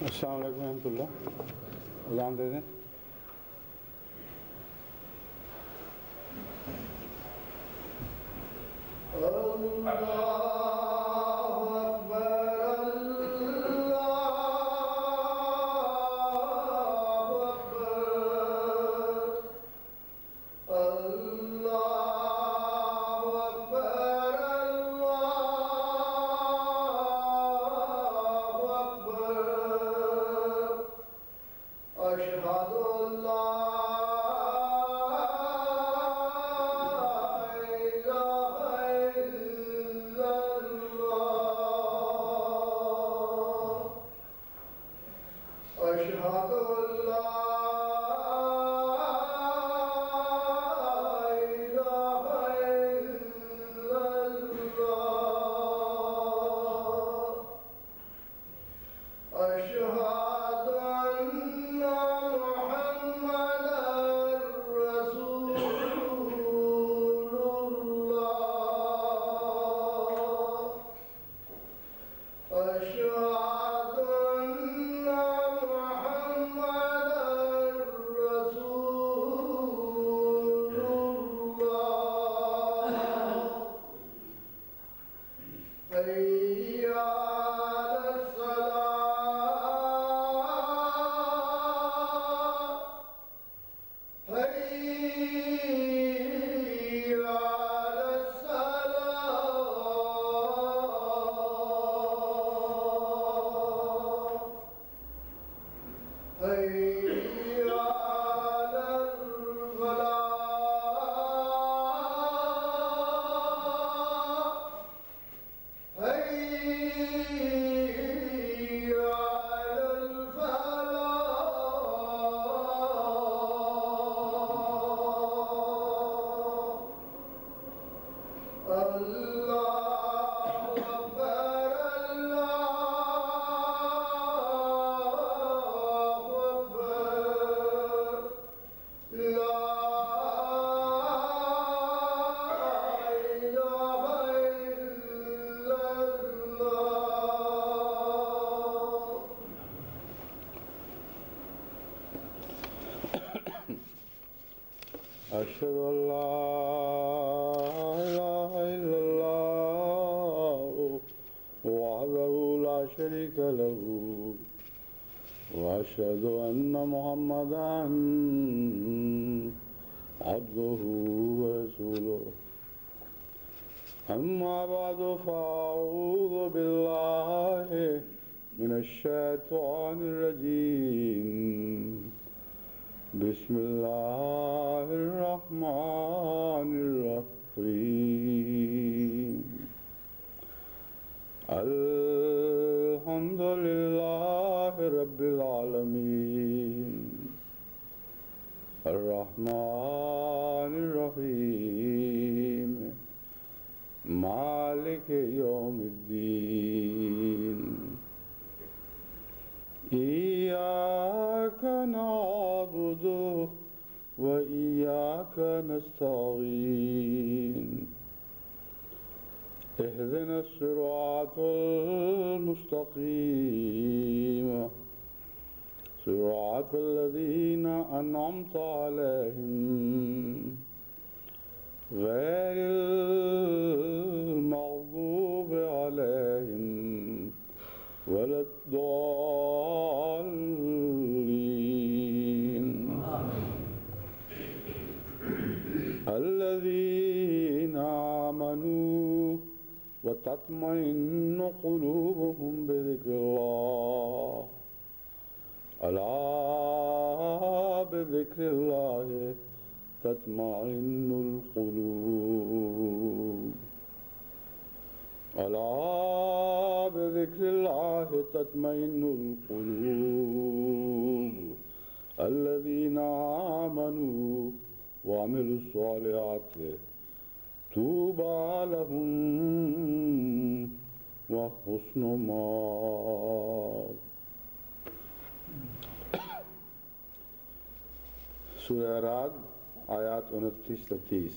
السلام علیکم ورحمۃ اللہ. اذان دے دیں. أشهد أن لا إله إلا الله وحده لا شريك له وأشهد أن محمدا عبده ورسوله أما بعد فأعوذ بالله من الشيطان الرجيم بسم الله الرحمن الرحيم الحمد لله رب العالمين الرحمن الرحيم مالك يوم الدين إياك نعبد وإياك نستعين اهدنا الصراط المستقيم صراط الذين أنعمت عليهم غير المغضوب عليهم ولا الضالين الذين آمنوا وتطمئن قلوبهم بذكر الله ألا بذكر الله تطمئن القلوب ألا بذكر الله تطمئن القلوب الذين آمنوا وعملوا الصالحات طوبى لهم وحسن مآب. سورہ اعراض آیات 29-30.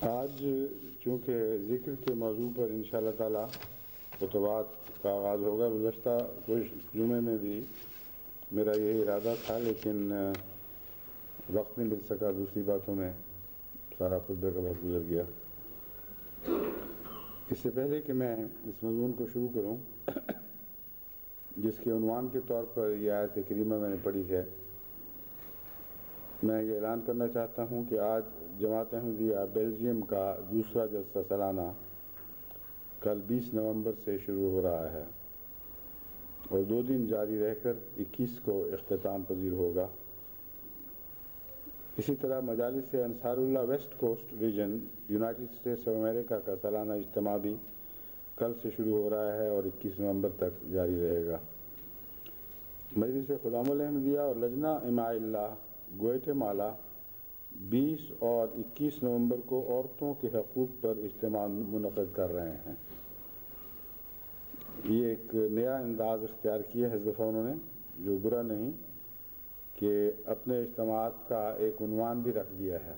آج چونکہ ذکر کے موضوع پر انشاءاللہ تعالی خطبات کا آغاز ہوگا. گزشتہ کچھ جمعے میں بھی میرا یہی ارادہ تھا، لیکن وقت نہیں مل سکا، دوسری باتوں میں سارا خطبے کا وقت گزر گیا. اس سے پہلے کہ میں اس مضمون کو شروع کروں جس کے عنوان کے طور پر یہ آیت کریمہ میں نے پڑھی ہے، میں یہ اعلان کرنا چاہتا ہوں کہ آج جماعت احمدیہ بیلجیم کا دوسرا جلسہ سالانہ کل 20 نومبر سے شروع ہو رہا ہے اور 2 دن جاری رہ کر 21 کو اختتام پذیر ہوگا. اسی طرح Majlis Ansarullah West Coast region United States of America کا سالانہ اجتماع بھی کل سے شروع ہو رہا ہے اور 21 نومبر تک جاری رہے گا. مجلس خدام الاحمدیہ اور لجنہ اماء اللہ گوئٹے مالا 20 اور 21 نومبر کو عورتوں کے حقوق پر اجتماع منعقد کر رہے ہیں. یہ ایک نیا انداز اختیار کیا ہے اس دفعہ انہوں نے، جو برا نہیں، کہ اپنے اجتماعات کا ایک عنوان بھی رکھ دیا ہے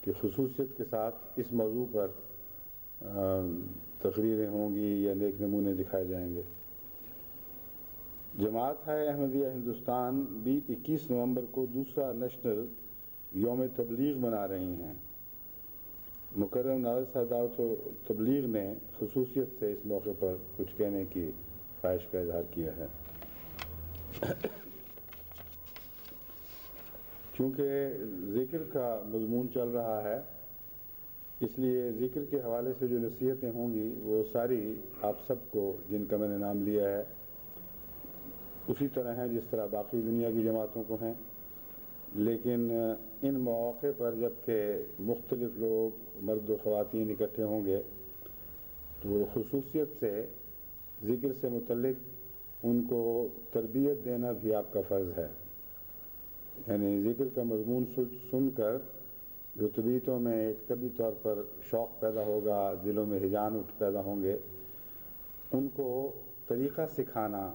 کہ خصوصیت کے ساتھ اس موضوع پر تقریریں ہوں گی یا نیک نمونے دکھائے جائیں گے. جماعت ہے احمدیہ ہندوستان بھی 21 نومبر کو دوسرا نیشنل یوم تبلیغ منا رہی ہیں. مکرم ناظر صاحب دعوت و تبلیغ نے خصوصیت سے اس موقع پر کچھ کہنے کی خواہش کا اظہار کیا ہے. چونکہ ذکر کا مضمون چل رہا ہے، اس لیے ذکر کے حوالے سے جو نصیحتیں ہوں گی وہ ساری آپ سب کو، جن کا میں نے نام لیا ہے، اسی طرح ہیں جس طرح باقی دنیا کی جماعتوں کو ہیں. لیکن ان مواقع پر جب کہ مختلف لوگ مرد و خواتین اکٹھے ہوں گے تو خصوصیت سے ذکر سے متعلق ان کو تربیت دینا بھی آپ کا فرض ہے. یعنی ذکر کا مضمون سن کر جو طبیعتوں میں ایک طبی طور پر شوق پیدا ہوگا، دلوں میں ہیجان پیدا ہوں گے، ان کو طریقہ سکھانا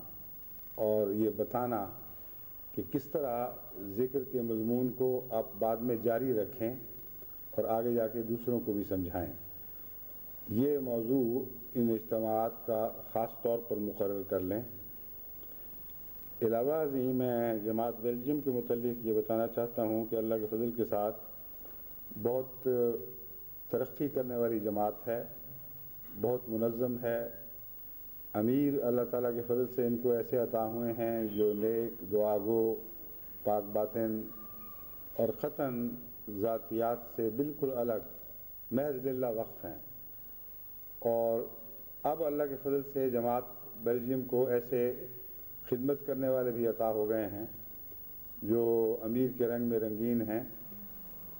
اور یہ بتانا کہ کس طرح ذکر کے مضمون کو آپ بعد میں جاری رکھیں اور آگے جا کے دوسروں کو بھی سمجھائیں، یہ موضوع ان اجتماعات کا خاص طور پر مقرر کر لیں. علاوہ ازیں میں جماعت بیلجیم کے متعلق یہ بتانا چاہتا ہوں کہ اللہ کے فضل کے ساتھ بہت ترقی کرنے والی جماعت ہے، بہت منظم ہے. امیر اللہ تعالیٰ کے فضل سے ان کو ایسے عطا ہوئے ہیں جو نیک، دعاگو، پاک باطن اور قطعاً ذاتیات سے بالکل الگ، محض للہ وقف ہیں. اور اب اللہ کے فضل سے جماعت بیلجیم کو ایسے خدمت کرنے والے بھی عطا ہو گئے ہیں جو امیر کے رنگ میں رنگین ہیں،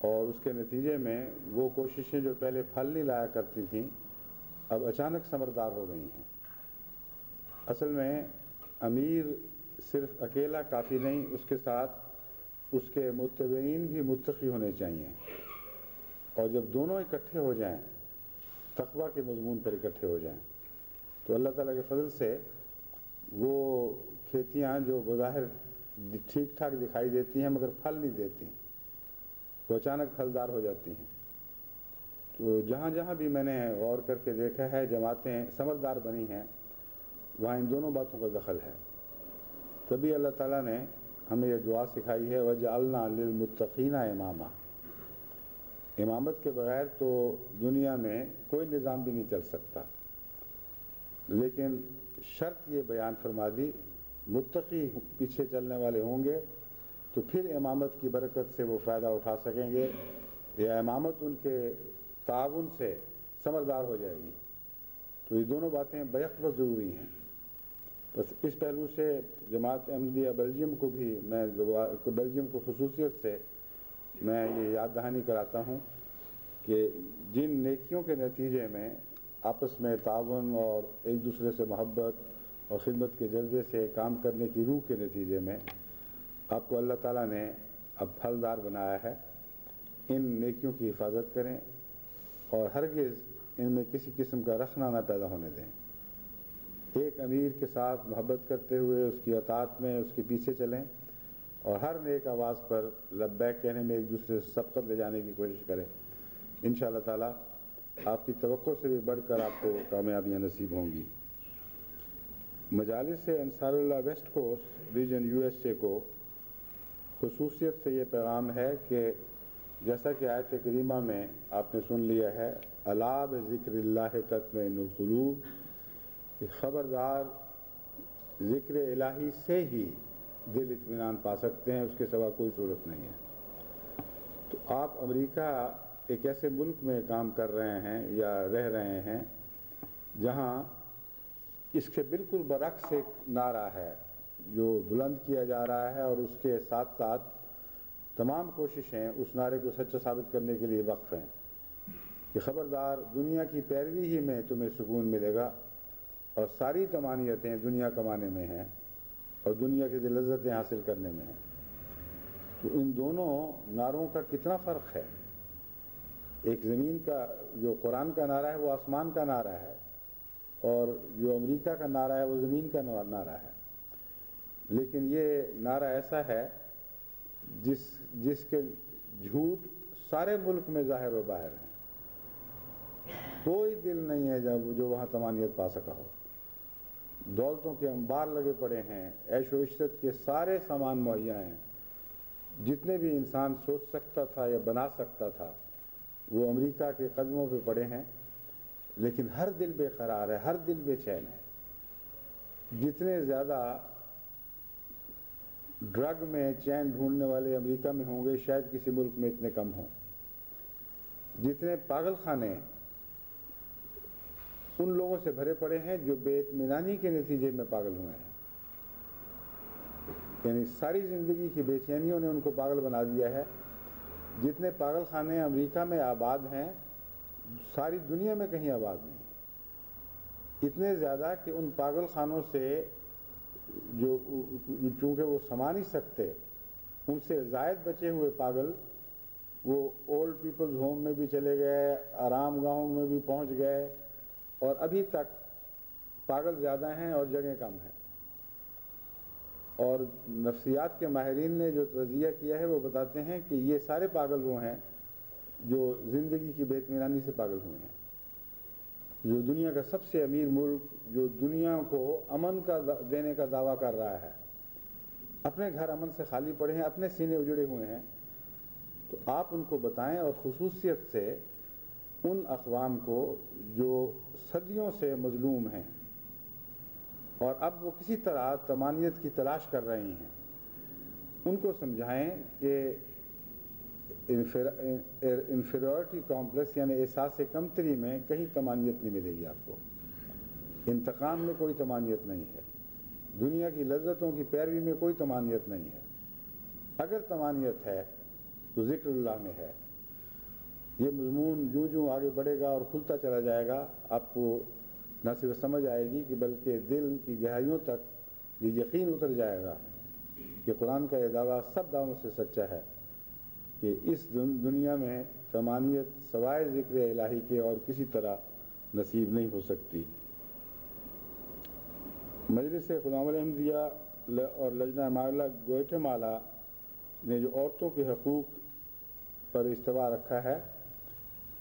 اور اس کے نتیجے میں وہ کوششیں جو پہلے پھل نہیں لایا کرتی تھیں اب اچانک ثمردار ہو گئی ہیں. اصل میں امیر صرف اکیلا کافی نہیں، اس کے ساتھ اس کے متبعین بھی متقی ہونے چاہیے، اور جب دونوں اکٹھے ہو جائیں، تقویٰ کے مضمون پر اکٹھے ہو جائیں، تو اللہ تعالیٰ کے فضل سے وہ کھیتیاں جو بظاہر ٹھیک ٹھاک دکھائی دیتی ہیں مگر پھل نہیں دیتی، وہ اچانک پھلدار ہو جاتی ہیں. تو جہاں جہاں بھی میں نے غور کر کے دیکھا ہے جماعتیں ثمردار بنی ہیں، وہاں ان دونوں باتوں کا دخل ہے. تبھی اللہ تعالیٰ نے ہمیں یہ دعا سکھائی ہے، وَجَعَلْنَا لِلْمُتَّقِينَ إِمَامًا. امامت کے بغیر تو دنیا میں کوئی نظام بھی نہیں چل سکتا، لیکن شرط یہ بیان فرما دی، متقی پیچھے چلنے والے ہوں گے تو پھر امامت کی برکت سے وہ فائدہ اٹھا سکیں گے، یا امامت ان کے تعاون سے ثمردار ہو جائے گی. تو یہ دونوں باتیں بیک وقت ضروری ہیں. بس اس پہلو سے جماعت احمدیہ بیلجیم کو بھی میں بیلجیم کو خصوصیت سے میں یہ یاد دہانی کراتا ہوں کہ جن نیکیوں کے نتیجے میں آپس میں تعاون اور ایک دوسرے سے محبت اور خدمت کے جذبے سے کام کرنے کی روح کے نتیجے میں آپ کو اللہ تعالیٰ نے اب پھلدار بنایا ہے، ان نیکیوں کی حفاظت کریں اور ہرگز ان میں کسی قسم کا رخنہ نہ پیدا ہونے دیں. ایک امیر کے ساتھ محبت کرتے ہوئے اس کی اطاعت میں اس کے پیچھے چلیں اور ہر نیک آواز پر لبیک کہنے میں ایک دوسرے سے سبقت لے جانے کی کوشش کریں. انشاءاللہ تعالیٰ آپ کی توقع سے بھی بڑھ کر آپ کو کامیابیاں نصیب ہوں گی۔ مجالس Ansarullah West Coast region USA کو خصوصیت سے یہ پیغام ہے کہ جیسا کہ آیت کریمہ میں آپ نے سن لیا ہے، الا بذکر اللہ تطمئن القلوب، کہ خبردار ذکر الہی سے ہی دل اطمینان پا سکتے ہیں، اس کے سوا کوئی صورت نہیں ہے۔ تو آپ امریکہ ایک ایسے ملک میں کام کر رہے ہیں یا رہ رہے ہیں جہاں اس کے بالکل برعکس ایک نعرہ ہے جو بلند کیا جا رہا ہے، اور اس کے ساتھ ساتھ تمام کوششیں اس نعرے کو سچا ثابت کرنے کے لیے وقف ہیں کہ خبردار دنیا کی پیروی ہی میں تمہیں سکون ملے گا، اور ساری تمانیتیں دنیا کمانے میں ہیں اور دنیا کی لذتیں حاصل کرنے میں ہیں۔ تو ان دونوں نعروں کا کتنا فرق ہے۔ ایک زمین کا جو قرآن کا نعرہ ہے وہ آسمان کا نعرہ ہے، اور جو امریکہ کا نعرہ ہے وہ زمین کا نعرہ ہے، لیکن یہ نعرہ ایسا ہے جس کے جھوٹ سارے ملک میں ظاہر و باہر ہیں۔ کوئی دل نہیں ہے جو وہاں تمانیت پا سکا ہو۔ دولتوں کے انبار لگے پڑے ہیں، عیش و عشرت کے سارے سامان مہیا ہیں، جتنے بھی انسان سوچ سکتا تھا یا بنا سکتا تھا وہ امریکہ کے قدموں پہ پڑے ہیں، لیکن ہر دل بے قرار ہے، ہر دل بے چین ہے۔ جتنے زیادہ ڈرگ میں چین ڈھونڈنے والے امریکہ میں ہوں گے، شاید کسی ملک میں اتنے کم ہوں۔ جتنے پاگل خانے ان لوگوں سے بھرے پڑے ہیں جو بے اطمینانی کے نتیجے میں پاگل ہوئے ہیں، یعنی ساری زندگی کی بے چینیوں نے ان کو پاگل بنا دیا ہے۔ جتنے پاگل خانے امریکہ میں آباد ہیں ساری دنیا میں کہیں آباد نہیں، اتنے زیادہ کہ ان پاگل خانوں سے جو چونکہ وہ سما نہیں سکتے، ان سے زائد بچے ہوئے پاگل وہ اولڈ پیپلز ہوم میں بھی چلے گئے، آرام گاہوں میں بھی پہنچ گئے، اور ابھی تک پاگل زیادہ ہیں اور جگہیں کم ہیں۔ اور نفسیات کے ماہرین نے جو تجزیہ کیا ہے وہ بتاتے ہیں کہ یہ سارے پاگل وہ ہیں جو زندگی کی بے اطمینانی سے پاگل ہوئے ہیں۔ جو دنیا کا سب سے امیر ملک، جو دنیا کو امن کا دینے کا دعویٰ کر رہا ہے، اپنے گھر امن سے خالی پڑے ہیں، اپنے سینے اجڑے ہوئے ہیں۔ تو آپ ان کو بتائیں، اور خصوصیت سے ان اقوام کو جو صدیوں سے مظلوم ہیں اور اب وہ کسی طرح تمانیت کی تلاش کر رہی ہیں، ان کو سمجھائیں کہ انفیریورٹی کمپلیکس یعنی احساس کمتری میں کہیں تمانیت نہیں ملے گی آپ کو، انتقام میں کوئی تمانیت نہیں ہے، دنیا کی لذتوں کی پیروی میں کوئی تمانیت نہیں ہے۔ اگر تمانیت ہے تو ذکر اللہ میں ہے۔ یہ مضمون جوں آگے بڑھے گا اور کھلتا چلا جائے گا، آپ کو نہ صرف سمجھ آئے گی کہ بلکہ دل کی گہرائیوں تک یہ یقین اتر جائے گا کہ قرآن کا یہ دعویٰ سب دعووں سے سچا ہے کہ اس دنیا میں تمانیت سوائے ذکر الہی کے اور کسی طرح نصیب نہیں ہو سکتی۔ مجلس خدام الحمدیہ اور لجنہ معاملہ گوئٹمالا نے جو عورتوں کے حقوق پر اجتماع رکھا ہے،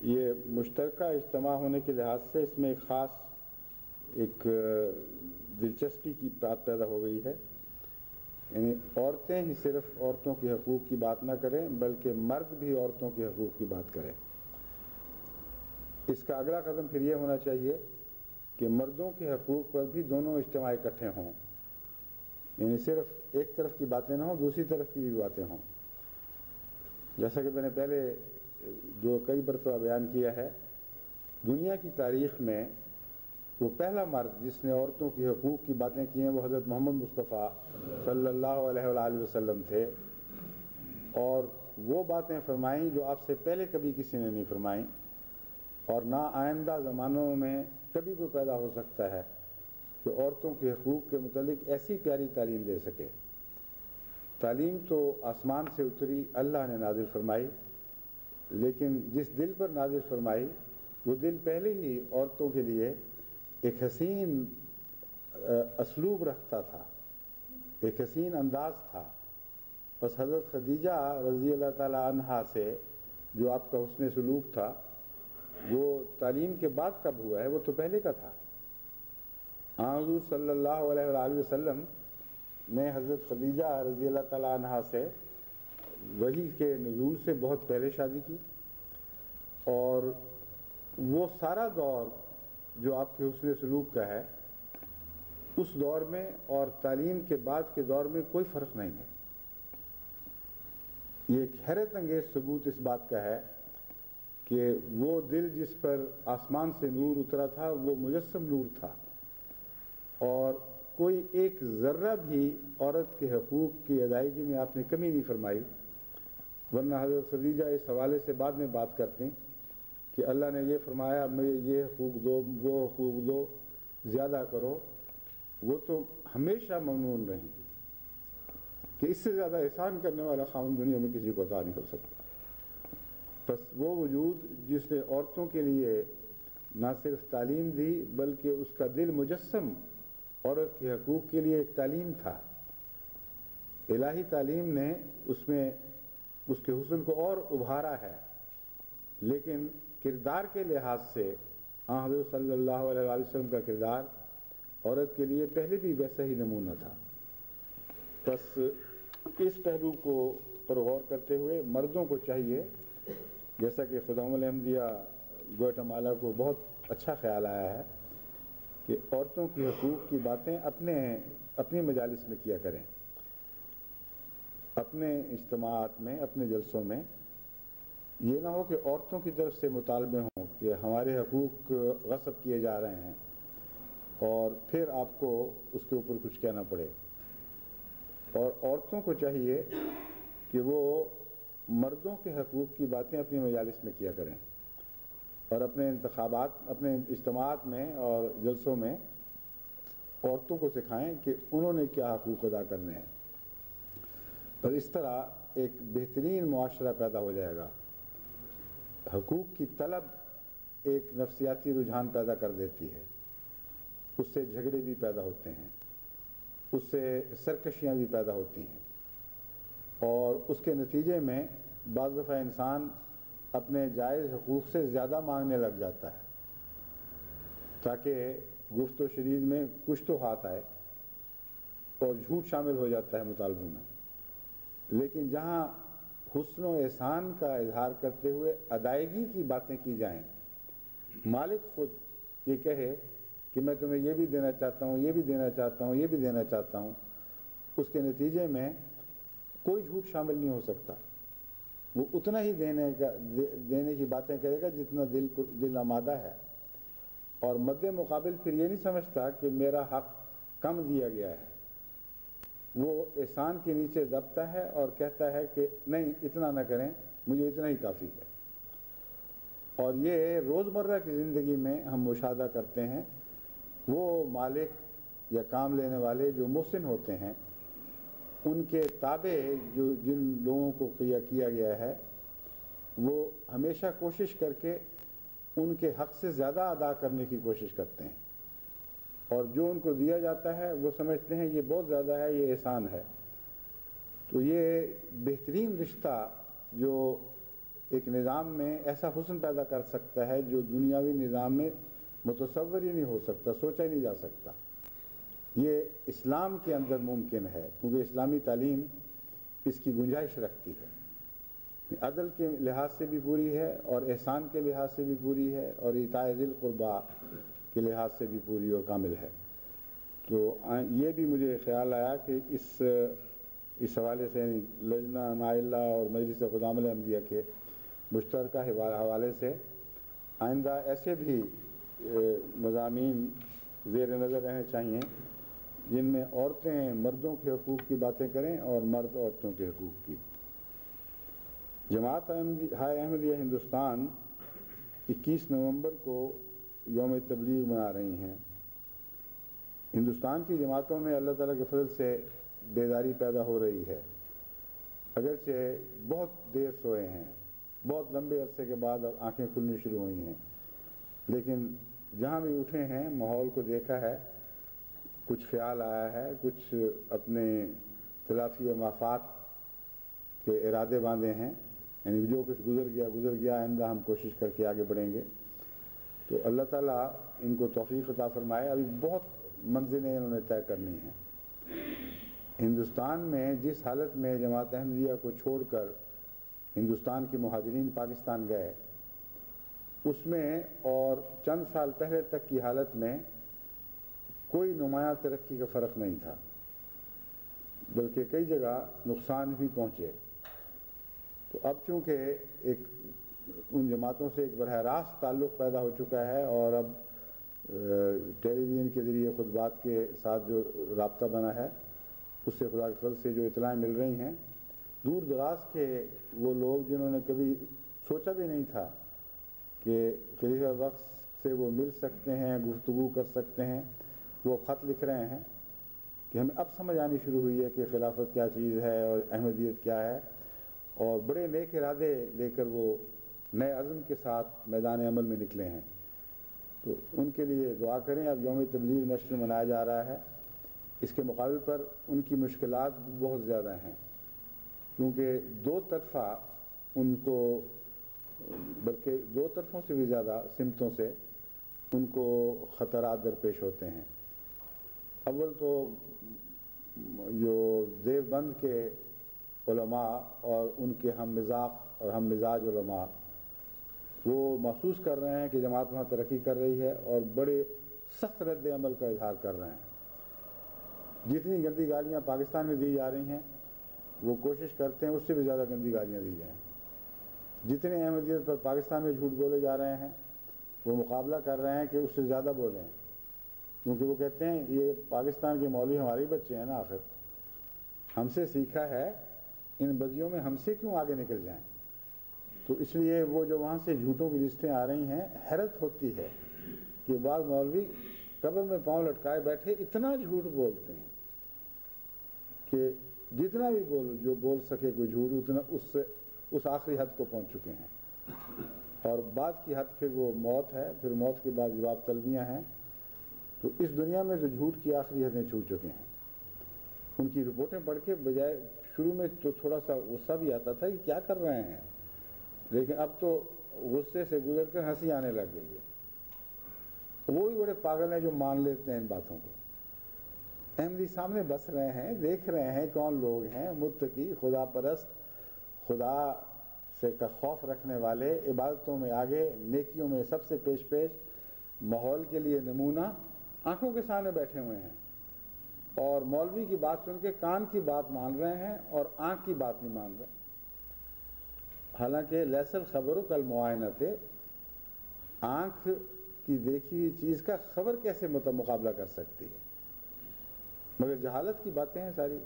یہ مشترکہ اجتماع ہونے کے لحاظ سے اس میں ایک خاص دلچسپی کی بات پیدا ہو گئی ہے۔ یعنی عورتیں ہی صرف عورتوں کے حقوق کی بات نہ کریں بلکہ مرد بھی عورتوں کے حقوق کی بات کریں۔ اس کا اگلا قدم پھر یہ ہونا چاہیے کہ مردوں کے حقوق پر بھی دونوں اجتماع اکٹھے ہوں، یعنی صرف ایک طرف کی باتیں نہ ہوں، دوسری طرف کی بھی باتیں ہوں۔ جیسا کہ میں نے پہلے کئی مرتبہ بیان کیا ہے، دنیا کی تاریخ میں وہ پہلا مرد جس نے عورتوں کی حقوق کی باتیں کی ہیں وہ حضرت محمد مصطفیٰ صلی اللہ علیہ وآلہ وسلم تھے، اور وہ باتیں فرمائیں جو آپ سے پہلے کبھی کسی نے نہیں فرمائیں، اور نہ آئندہ زمانوں میں کبھی کوئی پیدا ہو سکتا ہے کہ عورتوں کے حقوق کے متعلق ایسی پیاری تعلیم دے سکے۔ تعلیم تو آسمان سے اتری، اللہ نے نازل فرمائی، لیکن جس دل پر نازل فرمائی وہ دل پہلے ہی عورتوں کے لیے ایک حسین اسلوب رکھتا تھا، ایک حسین انداز تھا۔ بس حضرت خدیجہ رضی اللہ تعالی عنہا سے جو آپ کا حسن سلوک تھا، وہ تعلیم کے بعد کب ہوا ہے؟ وہ تو پہلے کا تھا۔ حضور صلی اللہ علیہ وآلہ وسلم نے حضرت خدیجہ رضی اللہ تعالیٰ عنہا سے وحی کے نزول سے بہت پہلے شادی کی، اور وہ سارا دور جو آپ کے حسن سلوک کا ہے اس دور میں اور تعلیم کے بعد کے دور میں کوئی فرق نہیں ہے۔ یہ ایک حیرت انگیز ثبوت اس بات کا ہے کہ وہ دل جس پر آسمان سے نور اترا تھا وہ مجسم نور تھا، اور کوئی ایک ذرہ بھی عورت کے حقوق کی ادائیگی میں آپ نے کمی نہیں فرمائی، ورنہ حضرت خدیجہ اس حوالے سے بعد میں بات کرتے ہیں کہ اللہ نے یہ فرمایا مجھے یہ حقوق دو، وہ حقوق دو، زیادہ کرو، وہ تو ہمیشہ ممنون رہیں کہ اس سے زیادہ احسان کرنے والا خاوند دنیا میں کسی کو عطا نہیں ہو سکتا۔ بس وہ وجود جس نے عورتوں کے لیے نہ صرف تعلیم دی بلکہ اس کا دل مجسم عورت کے حقوق کے لیے ایک تعلیم تھا، الہی تعلیم نے اس میں اس کے حسن کو اور ابھارا ہے، لیکن کردار کے لحاظ سے حضرت صلی اللہ علیہ وآلہ وسلم کا کردار عورت کے لیے پہلے بھی ویسا ہی نمونہ تھا۔ بس اس پہلو کو پر غور کرتے ہوئے مردوں کو چاہیے، جیسا کہ خدام الحمدیہ گوئٹمالا کو بہت اچھا خیال آیا ہے، کہ عورتوں کی حقوق کی باتیں اپنی مجالس میں کیا کریں، اپنے اجتماعات میں، اپنے جلسوں میں۔ یہ نہ ہو کہ عورتوں کی طرف سے مطالبے ہوں کہ ہمارے حقوق غصب کیے جا رہے ہیں اور پھر آپ کو اس کے اوپر کچھ کہنا پڑے۔ اور عورتوں کو چاہیے کہ وہ مردوں کے حقوق کی باتیں اپنی مجالس میں کیا کریں، اور اپنے اجتماعات میں اور جلسوں میں عورتوں کو سکھائیں کہ انہوں نے کیا حقوق ادا کرنے ہیں، اور اس طرح ایک بہترین معاشرہ پیدا ہو جائے گا۔ حقوق کی طلب ایک نفسیاتی رجحان پیدا کر دیتی ہے، اس سے جھگڑے بھی پیدا ہوتے ہیں، اس سے سرکشیاں بھی پیدا ہوتی ہیں، اور اس کے نتیجے میں بعض دفعہ انسان اپنے جائز حقوق سے زیادہ مانگنے لگ جاتا ہے تاکہ گفت و شنید میں کچھ تو ہاتھ آئے، اور جھوٹ شامل ہو جاتا ہے مطالبوں میں۔ لیکن جہاں حسن و احسان کا اظہار کرتے ہوئے ادائیگی کی باتیں کی جائیں، مالک خود یہ کہے کہ میں تمہیں یہ بھی دینا چاہتا ہوں، یہ بھی دینا چاہتا ہوں، یہ بھی دینا چاہتا ہوں، اس کے نتیجے میں کوئی جھوٹ شامل نہیں ہو سکتا۔ وہ اتنا ہی دینے کی باتیں کرے گا جتنا دل آمادہ ہے، اور مد مقابل پھر یہ نہیں سمجھتا کہ میرا حق کم دیا گیا ہے، وہ احسان کے نیچے دبتا ہے اور کہتا ہے کہ نہیں اتنا نہ کریں، مجھے اتنا ہی کافی ہے۔ اور یہ روزمرہ کی زندگی میں ہم مشاہدہ کرتے ہیں، وہ مالک یا کام لینے والے جو محسن ہوتے ہیں، ان کے تابع جن لوگوں کو کیا گیا ہے، وہ ہمیشہ کوشش کر کے ان کے حق سے زیادہ ادا کرنے کی کوشش کرتے ہیں، اور جو ان کو دیا جاتا ہے وہ سمجھتے ہیں یہ بہت زیادہ ہے، یہ احسان ہے۔ تو یہ بہترین رشتہ جو ایک نظام میں ایسا حسن پیدا کر سکتا ہے جو دنیاوی نظام میں متصور ہی نہیں ہو سکتا، سوچا ہی نہیں جا سکتا، یہ اسلام کے اندر ممکن ہے، کیونکہ اسلامی تعلیم اس کی گنجائش رکھتی ہے، عدل کے لحاظ سے بھی پوری ہے، اور احسان کے لحاظ سے بھی پوری ہے، اور ایتاء ذی القربیٰ کے لحاظ سے بھی پوری اور کامل ہے۔ تو یہ بھی مجھے خیال آیا کہ اس حوالے سے لجنہ نائلہ اور مجلس خدام الحمدیہ کے مشترکہ حوالے سے آئندہ ایسے بھی مضامین زیر نظر رہنے چاہیے جن میں عورتیں مردوں کے حقوق کی باتیں کریں اور مرد عورتوں کے حقوق کی۔ جماعت ہائے احمدیہ ہندوستان 21 نومبر کو یوم تبلیغ منا رہی ہیں۔ ہندوستان کی جماعتوں میں اللہ تعالیٰ کے فضل سے بیداری پیدا ہو رہی ہے، اگرچہ بہت دیر سوئے ہیں، بہت لمبے عرصے کے بعد آنکھیں کھلنی شروع ہوئی ہیں، لیکن جہاں بھی اٹھے ہیں ماحول کو دیکھا ہے، کچھ خیال آیا ہے، کچھ اپنے تلافی مفاد کے ارادے باندھے ہیں، یعنی جو کچھ گزر گیا، آئندہ ہم کوشش کر کے آگے بڑھیں گے۔ تو اللہ تعالیٰ ان کو توفیق عطا فرمائے۔ ابھی بہت منزلیں انہوں نے طے کرنی ہیں۔ ہندوستان میں جس حالت میں جماعت احمدیہ کو چھوڑ کر ہندوستان کے مہاجرین پاکستان گئے، اس میں اور چند سال پہلے تک کی حالت میں کوئی نمایاں ترقی کا فرق نہیں تھا، بلکہ کئی جگہ نقصان بھی پہنچے۔ تو اب چونکہ ان جماعتوں سے ایک براہ راست تعلق پیدا ہو چکا ہے، اور اب ٹیلی ویژن کے ذریعے خطبات کے ساتھ جو رابطہ بنا ہے، اس سے خدا کے فضل سے جو اطلاعیں مل رہی ہیں، دور دراز کے وہ لوگ جنہوں نے کبھی سوچا بھی نہیں تھا کہ خلیفہ وقت سے وہ مل سکتے ہیں، گفتگو کر سکتے ہیں، وہ خط لکھ رہے ہیں کہ ہمیں اب سمجھ آنی شروع ہوئی ہے کہ خلافت کیا چیز ہے اور احمدیت کیا ہے، اور بڑے نیک ارادے لے کر وہ نئے عزم کے ساتھ میدان عمل میں نکلے ہیں۔ تو ان کے لیے دعا کریں۔ اب یوم تبلیغ نشر منایا جا رہا ہے، اس کے مقابل پر ان کی مشکلات بہت زیادہ ہیں، کیونکہ دو طرفہ ان کو، بلکہ دو طرفوں سے بھی زیادہ سمتوں سے ان کو خطرات درپیش ہوتے ہیں۔ اول تو جو دیوبند کے علماء اور ان کے ہم مزاج اور ہم مزاج علماء وہ محسوس کر رہے ہیں کہ جماعت وہاں ترقی کر رہی ہے، اور بڑے سخت رد عمل کا اظہار کر رہے ہیں۔ جتنی گندی گالیاں پاکستان میں دی جا رہی ہیں، وہ کوشش کرتے ہیں اس سے بھی زیادہ گندی گالیاں دی جائیں۔ جتنے احمدیت پر پاکستان میں جھوٹ بولے جا رہے ہیں، وہ مقابلہ کر رہے ہیں کہ اس سے زیادہ بولیں، کیونکہ وہ کہتے ہیں یہ پاکستان کے مولوی ہمارے بچے ہیں نا، آخر ہم سے سیکھا ہے، ان بدیوں میں ہم سے کیوں آگے نکل جائیں۔ تو اس لیے وہ جو وہاں سے جھوٹوں کی لسٹیں آ رہی ہیں، حیرت ہوتی ہے کہ بعض مولوی قبر میں پاؤں لٹکائے بیٹھے اتنا جھوٹ بولتے ہیں کہ جتنا بھی جو بول سکے کوئی جھوٹ، اتنا اس آخری حد کو پہنچ چکے ہیں، اور بعد کی حد پھر وہ موت ہے، پھر موت کے بعد جواب طلبیاں ہیں۔ تو اس دنیا میں جو جھوٹ کی آخری حدیں چھو چکے ہیں، ان کی رپورٹیں پڑھ کے بجائے شروع میں تو تھوڑا سا غصہ بھی آتا تھا کہ کیا کر رہے ہیں، لیکن اب تو غصے سے گزر کر ہنسی آنے لگ گئی ہے۔ وہ بھی بڑے پاگل ہیں جو مان لیتے ہیں ان باتوں کو۔ احمدی سامنے بس رہے ہیں، دیکھ رہے ہیں کون لوگ ہیں، متقی، خدا پرست، خدا سے کا خوف رکھنے والے، عبادتوں میں آگے، نیکیوں میں سب سے پیش ماحول کے لیے نمونہ، آنکھوں کے سامنے بیٹھے ہوئے ہیں، اور مولوی کی بات سن کے کان کی بات مان رہے ہیں اور آنکھ کی بات نہیں مان رہے۔ حالانکہ لیس الخبر کالمعائنۃ، آنکھ کی دیکھی ہوئی چیز کا خبر کیسے مقابلہ کر سکتی ہے، مگر جہالت کی باتیں ہیں ساری۔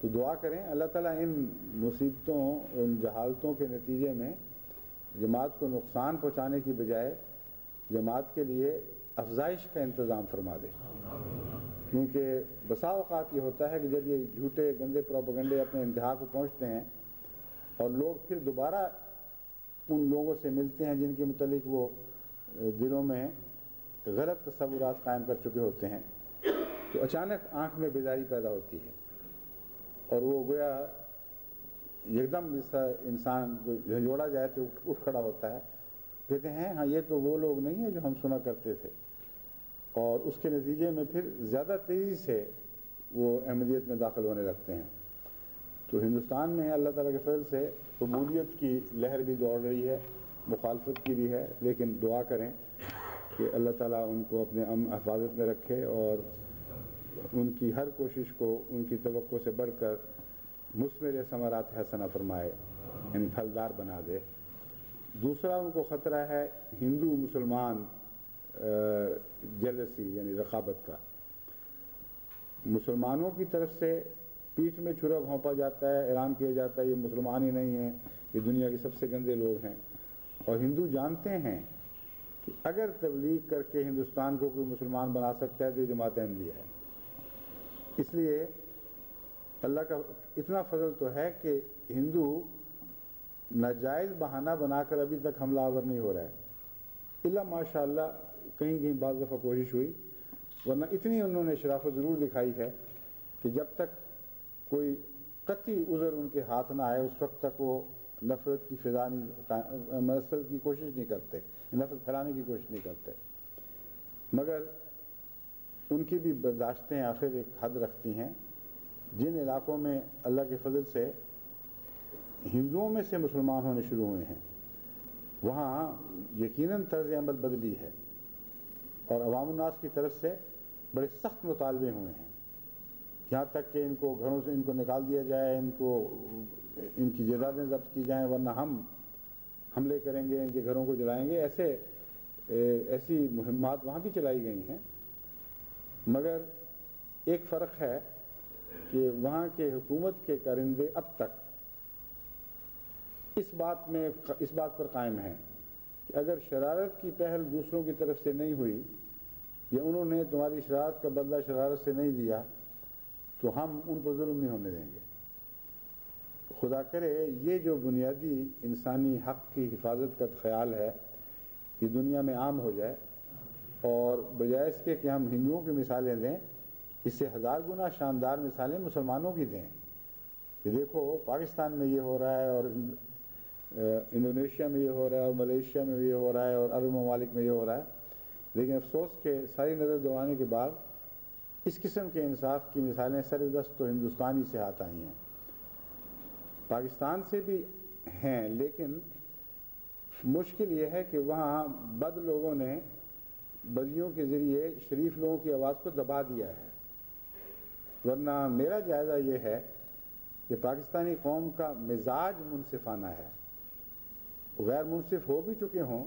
تو دعا کریں اللہ تعالیٰ ان مصیبتوں، ان جہالتوں کے نتیجے میں جماعت کو نقصان پہنچانے کی بجائے جماعت کے لیے افزائش کا انتظام فرما دے، کیونکہ بسا اوقات یہ ہوتا ہے کہ جب یہ جھوٹے گندے پروپیگنڈے اپنے انتہا کو پہنچتے ہیں اور لوگ پھر دوبارہ ان لوگوں سے ملتے ہیں جن کے متعلق وہ دلوں میں غلط تصورات قائم کر چکے ہوتے ہیں، تو اچانک آنکھ میں بیداری پیدا ہوتی ہے، اور وہ گویا ایک دم جس طرح انسان کو جھنجھوڑا جائے تو اٹھ کھڑا ہوتا ہے، کہتے ہیں ہاں یہ تو وہ لوگ نہیں ہیں جو ہم سنا کرتے تھے، اور اس کے نتیجے میں پھر زیادہ تیزی سے وہ احمدیت میں داخل ہونے لگتے ہیں۔ تو ہندوستان میں اللہ تعالیٰ کے فضل سے قبولیت کی لہر بھی دوڑ رہی ہے، مخالفت کی بھی ہے، لیکن دعا کریں کہ اللہ تعالیٰ ان کو اپنے حفاظت میں رکھے اور ان کی ہر کوشش کو ان کی توقع سے بڑھ کر مثمر ثمرات حسنہ فرمائے، یعنی پھلدار بنا دے۔ دوسرا ان کو خطرہ ہے ہندو مسلمان جیلسی، یعنی رقابت کا۔ مسلمانوں کی طرف سے پیٹھ میں چھرا گھونپا جاتا ہے، اعلان کیا جاتا ہے یہ مسلمان ہی نہیں ہیں، یہ دنیا کے سب سے گندے لوگ ہیں، اور ہندو جانتے ہیں کہ اگر تبلیغ کر کے ہندوستان کو کوئی مسلمان بنا سکتا ہے تو یہ جماعت احمدیہ ہے۔ اس لیے اللہ کا اتنا فضل تو ہے کہ ہندو ناجائز بہانہ بنا کر ابھی تک حملہ آور نہیں ہو رہا ہے، الا ماشاء اللہ کہیں کہیں بعض دفعہ کوشش ہوئی، ورنہ اتنی انہوں نے شرافت ضرور دکھائی ہے کہ جب تک کوئی قطعی عذر ان کے ہاتھ نہ آئے اس وقت تک وہ نفرت کی فضا نہیں، نفرت کی کوشش نہیں کرتے، نفرت پھیلانے کی کوشش نہیں کرتے، مگر ان کی بھی برداشتیں آخر ایک حد رکھتی ہیں۔ جن علاقوں میں اللہ کے فضل سے ہندوؤں میں سے مسلمان ہونے شروع ہوئے ہیں وہاں یقیناً طرز عمل بدلی ہے، اور عوام الناس کی طرف سے بڑے سخت مطالبے ہوئے ہیں، یہاں تک کہ ان کو گھروں سے ان کو نکال دیا جائے، ان کی جائیدادیں ضبط کی جائیں، ورنہ ہم حملے کریں گے، ان کے گھروں کو جلائیں گے۔ ایسی مہمات وہاں بھی چلائی گئی ہیں، مگر ایک فرق ہے کہ وہاں کے حکومت کے کارندے اب تک اس بات پر قائم ہیں کہ اگر شرارت کی پہل دوسروں کی طرف سے نہیں ہوئی یا انہوں نے تمہاری شرارت کا بدلہ شرارت سے نہیں دیا تو ہم ان پر ظلم نہیں ہونے دیں گے۔ خدا کرے یہ جو بنیادی انسانی حق کی حفاظت کا خیال ہے یہ دنیا میں عام ہو جائے، اور بجائے اس کے کہ ہم ہندوؤں کی مثالیں دیں، اس سے 1000 گنا شاندار مثالیں مسلمانوں کی دیں کہ دیکھو پاکستان میں یہ ہو رہا ہے، اور انڈونیشیا میں یہ ہو رہا ہے، اور ملیشیا میں یہ ہو رہا ہے، اور عرب ممالک میں یہ ہو رہا ہے۔ لیکن افسوس کہ ساری نظر دوڑانے کے بعد اس قسم کے انصاف کی مثالیں سر دست تو ہندوستان ہی سے ہاتھ آئی ہیں، پاکستان سے بھی ہیں، لیکن مشکل یہ ہے کہ وہاں بد لوگوں نے بدیوں کے ذریعے شریف لوگوں کی آواز کو دبا دیا ہے۔ ورنہ میرا جائزہ یہ ہے کہ پاکستانی قوم کا مزاج منصفانہ ہے، غیر منصف ہو بھی چکے ہوں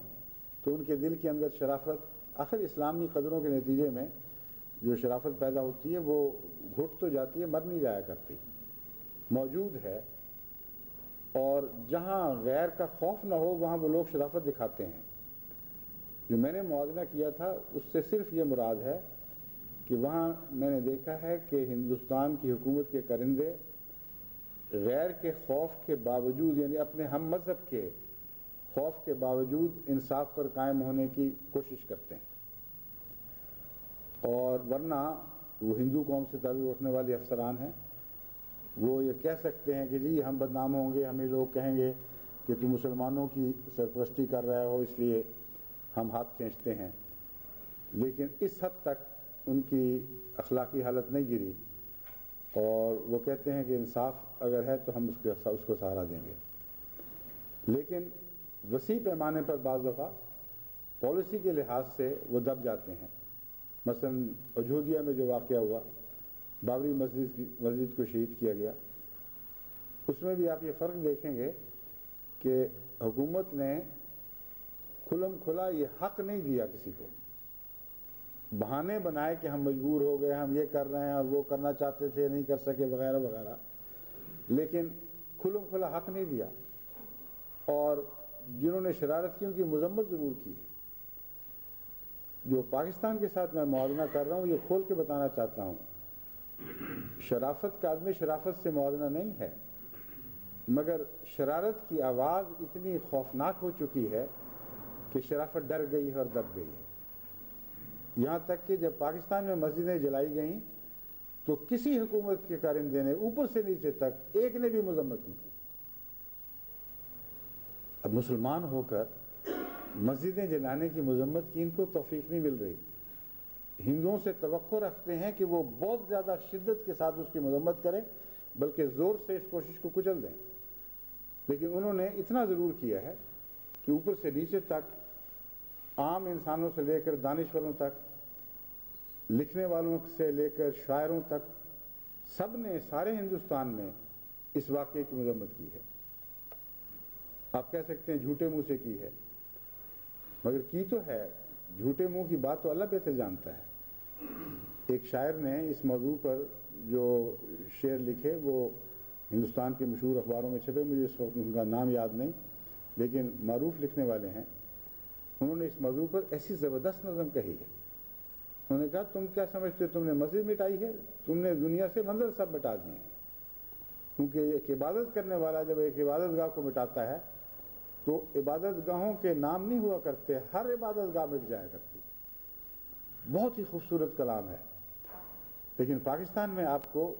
تو ان کے دل کے اندر شرافت، آخر اسلامی قدروں کے نتیجے میں جو شرافت پیدا ہوتی ہے وہ گھٹ تو جاتی ہے، مر نہیں جایا کرتی، موجود ہے، اور جہاں غیر کا خوف نہ ہو وہاں وہ لوگ شرافت دکھاتے ہیں۔ جو میں نے موازنہ کیا تھا اس سے صرف یہ مراد ہے کہ وہاں میں نے دیکھا ہے کہ ہندوستان کی حکومت کے کرندے غیر کے خوف کے باوجود، یعنی اپنے ہم مذہب کے خوف کے باوجود انصاف پر قائم ہونے کی کوشش کرتے ہیں، اور ورنہ وہ ہندو قوم سے تعلق رکھنے والے افسران ہیں، وہ یہ کہہ سکتے ہیں کہ جی ہم بدنام ہوں گے، ہمیں لوگ کہیں گے کہ تم مسلمانوں کی سرپرستی کر رہے ہو اس لیے ہم ہاتھ کھینچتے ہیں، لیکن اس حد تک ان کی اخلاقی حالت نہیں گری، اور وہ کہتے ہیں کہ انصاف اگر ہے تو ہم اس کو سہارا دیں گے۔ لیکن وسیع پیمانے پر بعض دفعہ پالیسی کے لحاظ سے وہ دب جاتے ہیں۔ مثلا اجودھیا میں جو واقعہ ہوا، بابری مسجد کو شہید کیا گیا، اس میں بھی آپ یہ فرق دیکھیں گے کہ حکومت نے کھلم کھلا یہ حق نہیں دیا کسی کو، بہانے بنائے کہ ہم مجبور ہو گئے، ہم یہ کر رہے ہیں اور وہ کرنا چاہتے تھے نہیں کر سکے وغیرہ وغیرہ، لیکن کھلم کھلا حق نہیں دیا، اور جنہوں نے شرارت کی ان کی مذمت ضرور کی ہے۔ جو پاکستان کے ساتھ میں موازنہ کر رہا ہوں یہ کھول کے بتانا چاہتا ہوں، شرافت کا عدم شرافت سے موازنہ نہیں ہے، مگر شرارت کی آواز اتنی خوفناک ہو چکی ہے کہ شرافت ڈر گئی ہے اور دب گئی ہے۔ یہاں تک کہ جب پاکستان میں مسجدیں جلائی گئیں تو کسی حکومت کے کارندے نے اوپر سے نیچے تک ایک نے بھی مذمت نہیں کی۔ اب مسلمان ہو کر مسجدیں جلانے کی مذمت کی ان کو توفیق نہیں مل رہی، ہندوؤں سے توقع رکھتے ہیں کہ وہ بہت زیادہ شدت کے ساتھ اس کی مذمت کریں، بلکہ زور سے اس کوشش کو کچل دیں، لیکن انہوں نے اتنا ضرور کیا ہے کہ اوپر سے نیچے تک، عام انسانوں سے لے کر دانشوروں تک، لکھنے والوں سے لے کر شاعروں تک، سب نے سارے ہندوستان میں اس واقعے کی مذمت کی ہے۔ آپ کہہ سکتے ہیں جھوٹے منہ سے کی ہے، مگر کی تو ہے، جھوٹے منہ کی بات تو اللہ بہتر جانتا ہے۔ ایک شاعر نے اس موضوع پر جو شعر لکھے وہ ہندوستان کے مشہور اخباروں میں چھپے، مجھے اس وقت ان کا نام یاد نہیں، لیکن معروف لکھنے والے ہیں، انہوں نے اس موضوع پر ایسی زبردست نظم کہی ہے۔ انہوں نے کہا تم کیا سمجھتے ہو تم نے مسجد مٹائی ہے، تم نے دنیا سے منظر سب مٹا دیے ہیں، کیونکہ ایک عبادت کرنے والا جب ایک عبادت گاہ کو مٹاتا ہے تو عبادت گاہوں کے نام نہیں ہوا کرتے، ہر عبادت گاہ مٹ جایا کرتی۔ بہت ہی خوبصورت کلام ہے، لیکن پاکستان میں آپ کو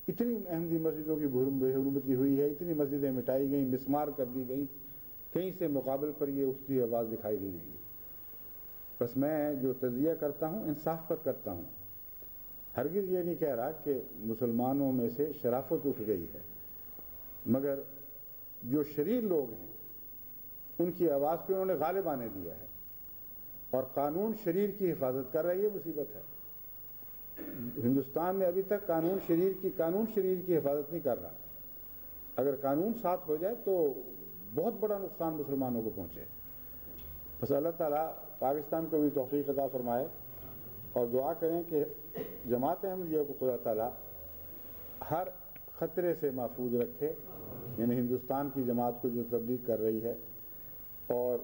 اتنی احمدی مسجدوں کی حرمتی ہوئی ہے، اتنی مسجدیں مٹائی گئیں، مسمار کر دی گئیں، کہیں سے مقابل پر یہ اٹھتی آواز دکھائی دے گی۔ بس میں جو تجزیہ کرتا ہوں انصاف پر کرتا ہوں، ہرگز یہ نہیں کہہ رہا کہ مسلمانوں میں سے شرافت اٹھ گئی ہے، مگر جو شریر لوگ ہیں ان کی آواز کو انہوں نے غالب آنے دیا ہے، اور قانون شریر کی حفاظت کر رہا ہے۔ یہ مصیبت ہے، ہندوستان میں ابھی تک قانون شریر کی حفاظت نہیں کر رہا۔ اگر قانون ساتھ ہو جائے تو بہت بڑا نقصان مسلمانوں کو پہنچے۔ بس اللہ تعالیٰ پاکستان کو بھی توفیق عطا فرمائے، اور دعا کریں کہ جماعت احمدیہ کو خدا تعالیٰ ہر خطرے سے محفوظ رکھے، یعنی ہندوستان کی جماعت کو جو تبلیغ کر رہی ہے، اور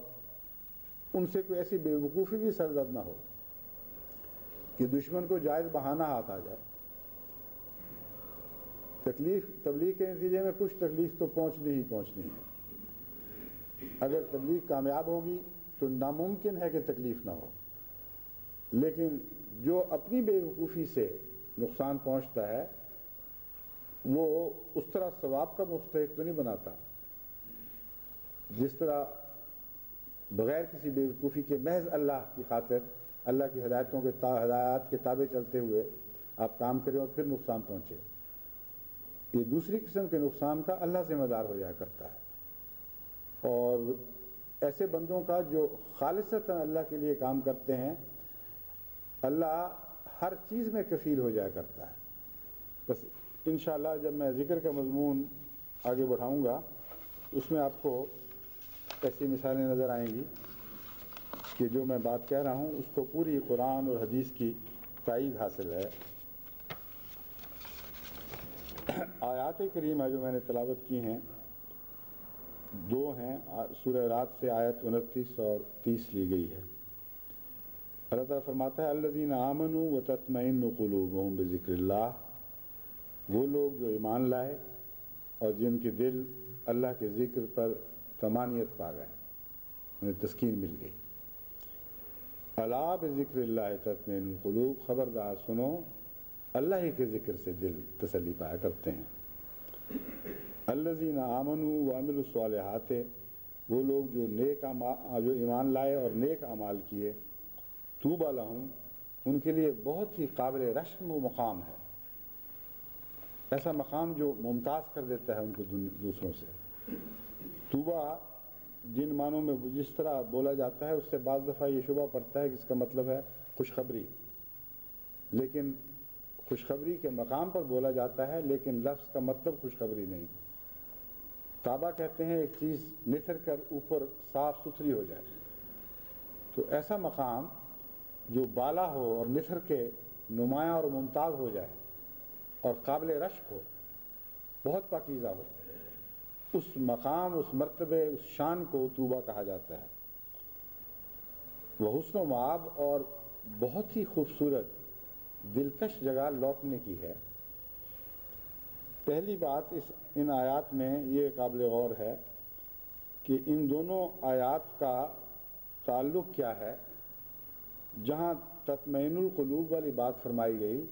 ان سے کوئی ایسی بے وقوفی بھی سرزد نہ ہو کہ دشمن کو جائز بہانہ ہاتھ آ جائے۔ تبلیغ کے نتیجے میں کچھ تکلیف تو پہنچنی ہے۔ اگر تبلیغ کامیاب ہوگی تو ناممکن ہے کہ تکلیف نہ ہو، لیکن جو اپنی بے وقوفی سے نقصان پہنچتا ہے وہ اس طرح ثواب کا مستحق تو نہیں بناتا جس طرح بغیر کسی بے وقوفی کے محض اللہ کی خاطر، اللہ کی ہدایات کے تابع چلتے ہوئے آپ کام کریں اور پھر نقصان پہنچے۔ یہ دوسری قسم کے نقصان کا اللہ ذمہ دار ہو جایا کرتا ہے، اور ایسے بندوں کا جو خالصتاً اللہ کے لیے کام کرتے ہیں، اللہ ہر چیز میں کفیل ہو جایا کرتا ہے۔ بس انشاءاللہ جب میں ذکر کا مضمون آگے بڑھاؤں گا اس میں آپ کو ایسی مثالیں نظر آئیں گی کہ جو میں بات کہہ رہا ہوں اس کو پوری قرآن اور حدیث کی تائید حاصل ہے۔ آیات کریمہ جو میں نے تلاوت کی ہیں دو ہیں، سورہ رات سے آیت 29 اور 30 لی گئی ہے۔ اللہ تعالیٰ فرماتا ہے الذین آمنوا وتطمئن قلوبہم بذکر اللہ، وہ لوگ جو ایمان لائے اور جن کے دل اللہ کے ذکر پر طمانینت پا گئے، انہیں تسکین مل گئی۔ الا بذکر اللہ تطمئن القلوب، خبردار سنو اللہ ہی کے ذکر سے دل تسلی پایا کرتے ہیں۔ الذین آمنوا وعملوا الصالحات، وہ لوگ جو ایمان لائے اور نیک اعمال کیے، طوبی لہم، ان کے لیے بہت ہی قابل رشم و مقام ہے، ایسا مقام جو ممتاز کر دیتا ہے ان کو دوسروں سے۔ طوبی جن معنوں میں جس طرح بولا جاتا ہے اس سے بعض دفعہ یہ شبہ پڑتا ہے کہ اس کا مطلب ہے خوشخبری، لیکن خوشخبری کے مقام پر بولا جاتا ہے، لیکن لفظ کا مطلب خوشخبری نہیں۔ طابہ کہتے ہیں ایک چیز نتھر کر اوپر صاف ستھری ہو جائے، تو ایسا مقام جو بالا ہو اور نتھر کے نمایاں اور ممتاز ہو جائے اور قابل رشک ہو، بہت پاکیزہ ہو، اس مقام، اس مرتبے، اس شان کو طوبیٰ کہا جاتا ہے۔ وہ حسن و مآب اور بہت ہی خوبصورت دلکش جگہ لوٹنے کی ہے۔ پہلی بات ان آیات میں یہ قابل غور ہے کہ ان دونوں آیات کا تعلق کیا ہے۔ جہاں تطمئن القلوب والی بات فرمائی گئی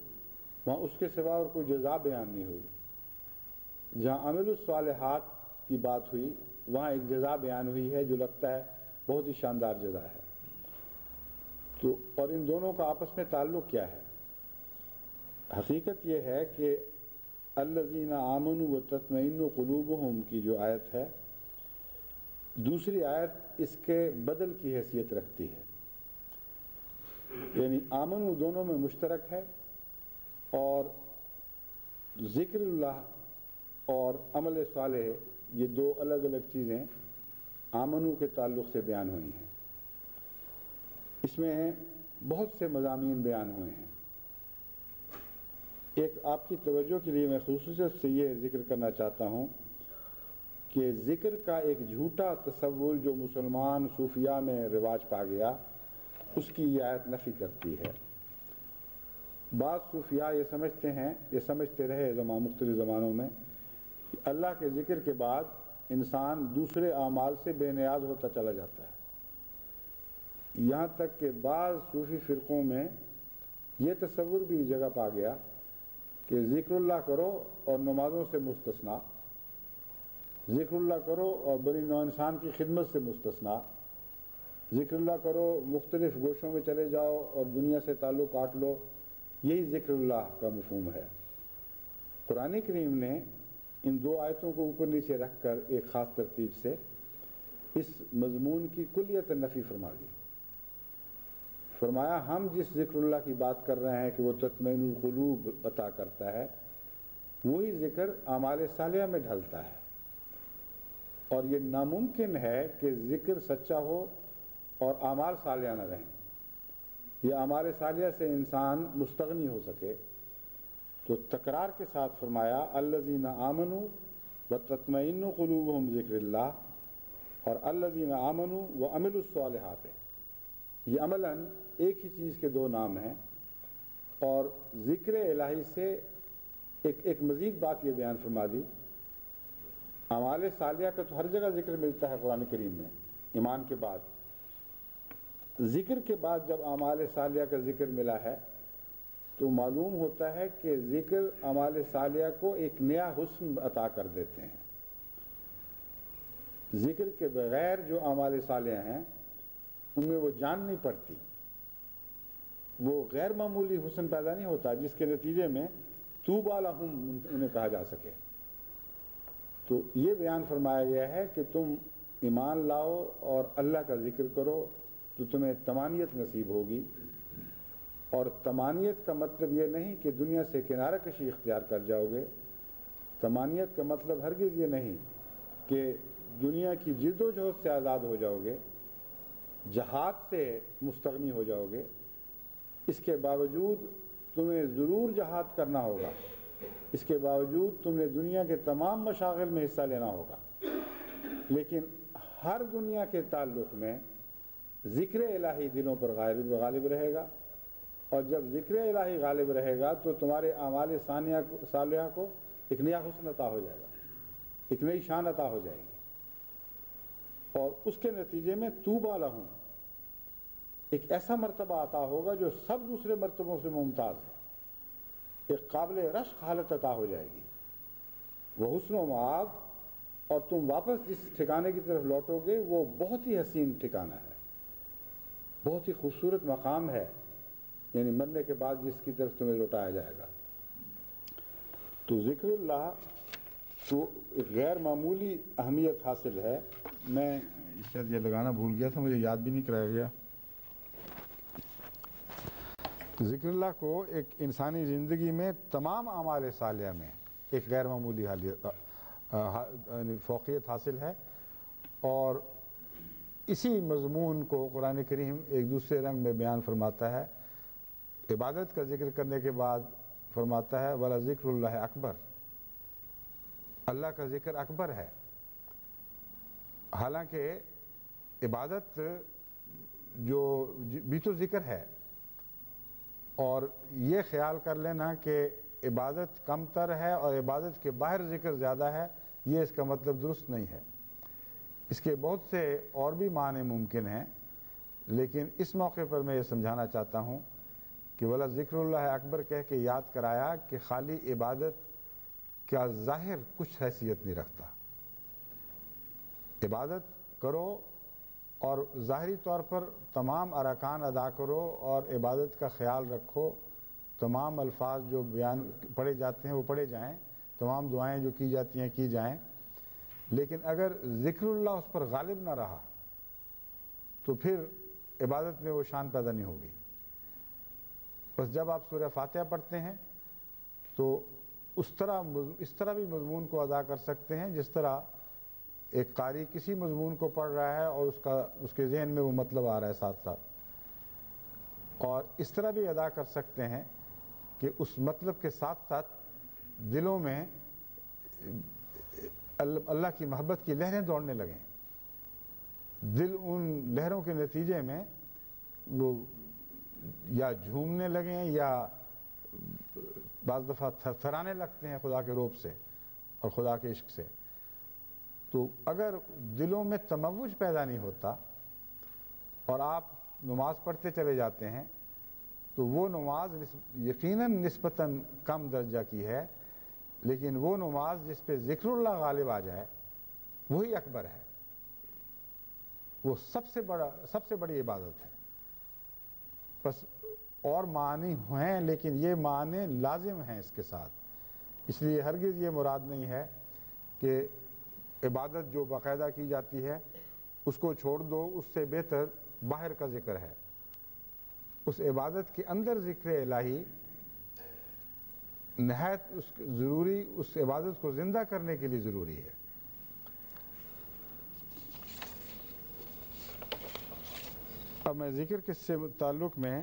وہاں اس کے سوا اور کوئی جزا بیان نہیں ہوئی۔ جہاں عمل الصالحات کی بات ہوئی وہاں ایک جزا بیان ہوئی ہے جو لگتا ہے بہت ہی شاندار جزا ہے۔ تو اور ان دونوں کا آپس میں تعلق کیا ہے؟ حقیقت یہ ہے کہ الذین آمنوا وتطمئن قلوبہم کی جو آیت ہے، دوسری آیت اس کے بدل کی حیثیت رکھتی ہے، یعنی آمنوا دونوں میں مشترک ہے، اور ذکر اللہ اور عمل صالح یہ دو الگ الگ چیزیں آمنوا کے تعلق سے بیان ہوئی ہیں۔ اس میں بہت سے مضامین بیان ہوئے ہیں۔ ایک آپ کی توجہ کے لیے میں خصوصیت سے یہ ذکر کرنا چاہتا ہوں کہ ذکر کا ایک جھوٹا تصور جو مسلمان صوفیاء میں رواج پا گیا اس کی یہ آیت نفی کرتی ہے۔ بعض صوفیاء یہ سمجھتے رہے مختلف زمانوں میں کہ اللہ کے ذکر کے بعد انسان دوسرے اعمال سے بے نیاز ہوتا چلا جاتا ہے۔ یہاں تک کہ بعض صوفی فرقوں میں یہ تصور بھی جگہ پا گیا کہ ذکر اللہ کرو اور نمازوں سے مستثنا، ذکر اللہ کرو اور بنی نوع انسان کی خدمت سے مستثنا، ذکر اللہ کرو مختلف گوشوں میں چلے جاؤ اور دنیا سے تعلق کاٹ لو، یہی ذکر اللہ کا مفہوم ہے۔ قرآن کریم نے ان دو آیتوں کو اوپر نیچے رکھ کر ایک خاص ترتیب سے اس مضمون کی کلیت نفی فرما دی۔ فرمایا ہم جس ذکر اللہ کی بات کر رہے ہیں کہ وہ تطمئن القلوب عطا کرتا ہے، وہی ذکر اعمال صالحہ میں ڈھلتا ہے، اور یہ ناممکن ہے کہ ذکر سچا ہو اور اعمال صالحہ نہ رہیں، یہ اعمال صالحہ سے انسان مستغنی ہو سکے۔ تو تکرار کے ساتھ فرمایا الذین آمنوا وتطمئن قلوبہم ذکر اللہ، اور الذین آمنوا وعملوا الصالحات، یہ عملاً ایک ہی چیز کے دو نام ہیں۔ اور ذکر الہی سے ایک مزید بات یہ بیان فرما دی، اعمال صالحہ کا تو ہر جگہ ذکر ملتا ہے قرآن کریم میں ایمان کے بعد، ذکر کے بعد جب اعمال صالحہ کا ذکر ملا ہے تو معلوم ہوتا ہے کہ ذکر اعمال صالحہ کو ایک نیا حسن عطا کر دیتے ہیں۔ ذکر کے بغیر جو اعمال صالحہ ہیں ان میں وہ جان نہیں پڑتی، وہ غیر معمولی حسن پیدا نہیں ہوتا جس کے نتیجے میں طوبی لہم انہیں کہا جا سکے۔ تو یہ بیان فرمایا گیا ہے کہ تم ایمان لاؤ اور اللہ کا ذکر کرو تو تمہیں طمانیت نصیب ہوگی، اور طمانیت کا مطلب یہ نہیں کہ دنیا سے کنارہ کشی اختیار کر جاؤ گے، طمانیت کا مطلب ہرگز یہ نہیں کہ دنیا کی جد و جہد سے آزاد ہو جاؤ گے، جہاد سے مستغنی ہو جاؤ گے، اس کے باوجود تمہیں ضرور جہاد کرنا ہوگا، اس کے باوجود تم نے دنیا کے تمام مشاغل میں حصہ لینا ہوگا، لیکن ہر دنیا کے تعلق میں ذکر الہی دلوں پر غالب رہے گا، اور جب ذکر الہی غالب رہے گا تو تمہارے اعمال صالحہ کو ایک نیا حسن عطا ہو جائے گا، ایک نئی شان عطا ہو جائے گی، اور اس کے نتیجے میں طوبی لہم ایک ایسا مرتبہ عطا ہوگا جو سب دوسرے مرتبوں سے ممتاز ہے، ایک قابل رشک حالت عطا ہو جائے گی، وہ حسن و معاب، اور تم واپس جس ٹھکانے کی طرف لوٹو گے وہ بہت ہی حسین ٹھکانہ ہے، بہت ہی خوبصورت مقام ہے، یعنی مرنے کے بعد جس کی طرف تمہیں لوٹایا جائے گا۔ تو ذکر اللہ کو ایک غیر معمولی اہمیت حاصل ہے۔ میں شاید یہ لگانا بھول گیا تھا، مجھے یاد بھی نہیں کرایا گیا۔ ذکر اللہ کو ایک انسانی زندگی میں تمام اعمال صالحہ میں ایک غیر معمولی فوقیت حاصل ہے، اور اسی مضمون کو قرآن کریم ایک دوسرے رنگ میں بیان فرماتا ہے۔ عبادت کا ذکر کرنے کے بعد فرماتا ہے وَلَذِكْرُ اللَّهِ اکبر، اللہ کا ذکر اکبر ہے۔ حالانکہ عبادت جو بھی تو ذکر ہے، اور یہ خیال کر لینا کہ عبادت کم تر ہے اور عبادت کے باہر ذکر زیادہ ہے، یہ اس کا مطلب درست نہیں ہے۔ اس کے بہت سے اور بھی معنی ممکن ہیں، لیکن اس موقع پر میں یہ سمجھانا چاہتا ہوں کہ ولا ذکر اللہ اکبر کہہ کے یاد کرایا کہ خالی عبادت کا ظاہر کچھ حیثیت نہیں رکھتا۔ عبادت کرو اور ظاہری طور پر تمام ارکان ادا کرو اور عبادت کا خیال رکھو، تمام الفاظ جو بیان پڑھے جاتے ہیں وہ پڑھے جائیں، تمام دعائیں جو کی جاتی ہیں کی جائیں، لیکن اگر ذکر اللہ اس پر غالب نہ رہا تو پھر عبادت میں وہ شان پیدا نہیں ہوگی۔ بس جب آپ سورہ فاتحہ پڑھتے ہیں تو اس طرح بھی مضمون کو ادا کر سکتے ہیں جس طرح ایک قاری کسی مضمون کو پڑھ رہا ہے اور اس کے ذہن میں وہ مطلب آ رہا ہے ساتھ ساتھ، اور اس طرح بھی ادا کر سکتے ہیں کہ اس مطلب کے ساتھ ساتھ دلوں میں اللہ کی محبت کی لہریں دوڑنے لگیں، دل ان لہروں کے نتیجے میں وہ یا جھومنے لگیں یا بعض دفعہ تھرتھرانے لگتے ہیں خدا کے روب سے اور خدا کے عشق سے۔ تو اگر دلوں میں تموج پیدا نہیں ہوتا اور آپ نماز پڑھتے چلے جاتے ہیں تو وہ نماز یقیناً نسبتاً کم درجہ کی ہے، لیکن وہ نماز جس پہ ذکر اللہ غالب آ جائے وہی اکبر ہے، وہ سب سے بڑی عبادت ہے۔ بس اور معنی ہیں، لیکن یہ معنی لازم ہیں اس کے ساتھ، اس لیے ہرگز یہ مراد نہیں ہے کہ عبادت جو باقاعدہ کی جاتی ہے اس کو چھوڑ دو، اس سے بہتر باہر کا ذکر ہے۔ اس عبادت کے اندر ذکر الہی نہایت ضروری، اس عبادت کو زندہ کرنے کے لیے ضروری ہے۔ اب میں ذکر کے سے تعلق میں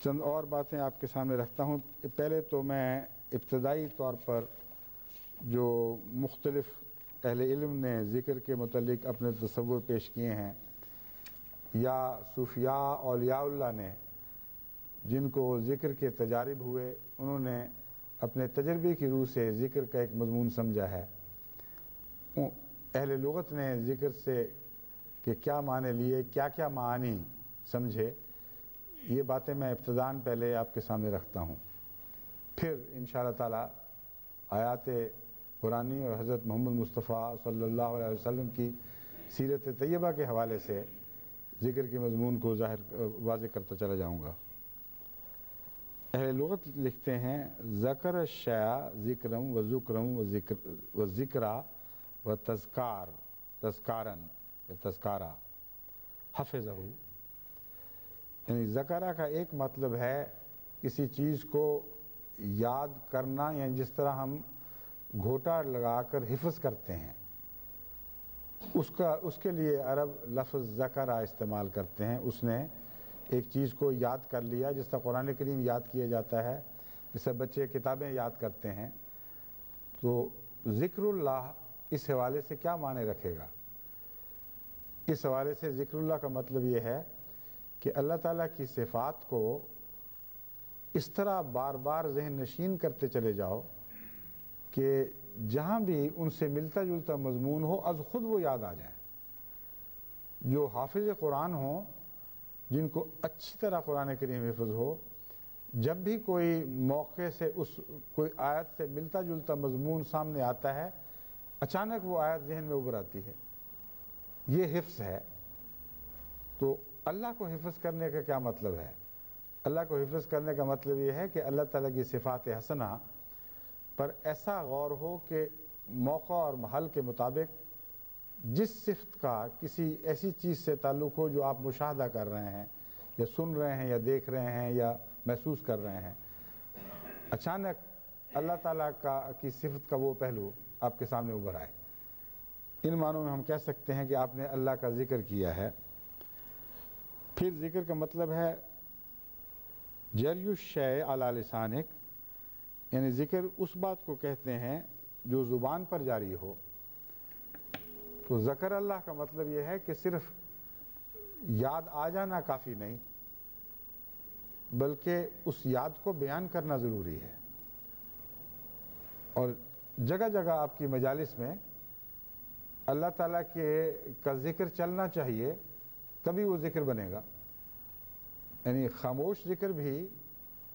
چند اور باتیں آپ کے سامنے رکھتا ہوں۔ پہلے تو میں ابتدائی طور پر جو مختلف اہل علم نے ذکر کے متعلق اپنے تصور پیش کیے ہیں، یا صوفیاء اولیاء اللہ نے جن کو ذکر کے تجارب ہوئے، انہوں نے اپنے تجربے کی روح سے ذکر کا ایک مضمون سمجھا ہے۔ اہل لغت نے ذکر سے کہ کیا معنی لیے، کیا کیا معانی سمجھے، یہ باتیں میں ابتداً پہلے آپ کے سامنے رکھتا ہوں۔ پھر انشاءاللہ تعالی آیات قرآنی اور حضرت محمد مصطفیٰ صلی اللہ علیہ وسلم کی سیرت طیبہ کے حوالے سے ذکر کے مضمون کو واضح کرتا چلا جاؤں گا۔ اہل لغت لکھتے ہیں ذکر الشیء ذکرم و ذکرم و ذکرہ و تذکارن یا تذکارہ حفظہ، یعنی ذکرہ کا ایک مطلب ہے کسی چیز کو یاد کرنا، یعنی جس طرح ہم گھوٹا لگا کر حفظ کرتے ہیں، اس کے لیے عرب لفظ ذکرہ استعمال کرتے ہیں۔ اس نے ایک چیز کو یاد کر لیا، جس طرح قرآن کریم یاد کیا جاتا ہے، جس سے بچے کتابیں یاد کرتے ہیں۔ تو ذکر اللہ اس حوالے سے کیا معنی رکھے گا؟ اس حوالے سے ذکر اللہ کا مطلب یہ ہے کہ اللہ تعالیٰ کی صفات کو اس طرح بار بار ذہن نشین کرتے چلے جاؤ کہ جہاں بھی ان سے ملتا جلتا مضمون ہو از خود وہ یاد آ جائیں۔ جو حافظ قرآن ہوں، جن کو اچھی طرح قرآن کریم حفظ ہو، جب بھی کوئی موقع سے کوئی آیت سے ملتا جلتا مضمون سامنے آتا ہے، اچانک وہ آیت ذہن میں ابھر آتی ہے۔ یہ حفظ ہے۔ تو اللہ کو حفظ کرنے کا کیا مطلب ہے؟ اللہ کو حفظ کرنے کا مطلب یہ ہے کہ اللہ تعالیٰ کی صفات حسنہ پر ایسا غور ہو کہ موقع اور محل کے مطابق جس صفت کا کسی ایسی چیز سے تعلق ہو جو آپ مشاہدہ کر رہے ہیں یا سن رہے ہیں یا دیکھ رہے ہیں یا محسوس کر رہے ہیں، اچانک اللہ تعالیٰ کی صفت کا وہ پہلو آپ کے سامنے ابھر آئے۔ ان معنوں میں ہم کہہ سکتے ہیں کہ آپ نے اللہ کا ذکر کیا ہے۔ پھر ذکر کا مطلب ہے جری الشیء علی لسانک، یعنی ذکر اس بات کو کہتے ہیں جو زبان پر جاری ہو۔ تو ذکر اللہ کا مطلب یہ ہے کہ صرف یاد آ جانا کافی نہیں، بلکہ اس یاد کو بیان کرنا ضروری ہے۔ اور جگہ جگہ آپ کی مجالس میں اللہ تعالیٰ کا ذکر چلنا چاہیے، تبھی وہ ذکر بنے گا۔ یعنی خاموش ذکر بھی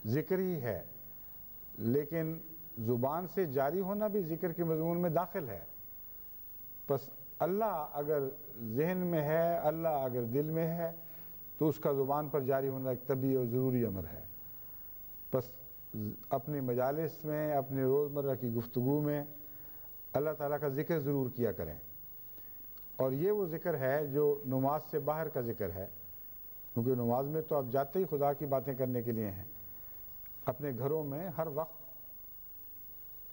ذکر ہی ہے، لیکن زبان سے جاری ہونا بھی ذکر کے مضمون میں داخل ہے۔ بس اللہ اگر ذہن میں ہے، اللہ اگر دل میں ہے، تو اس کا زبان پر جاری ہونا ایک طبیعی اور ضروری امر ہے۔ بس اپنی مجالس میں، اپنی روزمرہ کی گفتگو میں اللہ تعالیٰ کا ذکر ضرور کیا کریں۔ اور یہ وہ ذکر ہے جو نماز سے باہر کا ذکر ہے، کیونکہ نماز میں تو آپ جاتے ہی خدا کی باتیں کرنے کے لیے ہیں۔ اپنے گھروں میں ہر وقت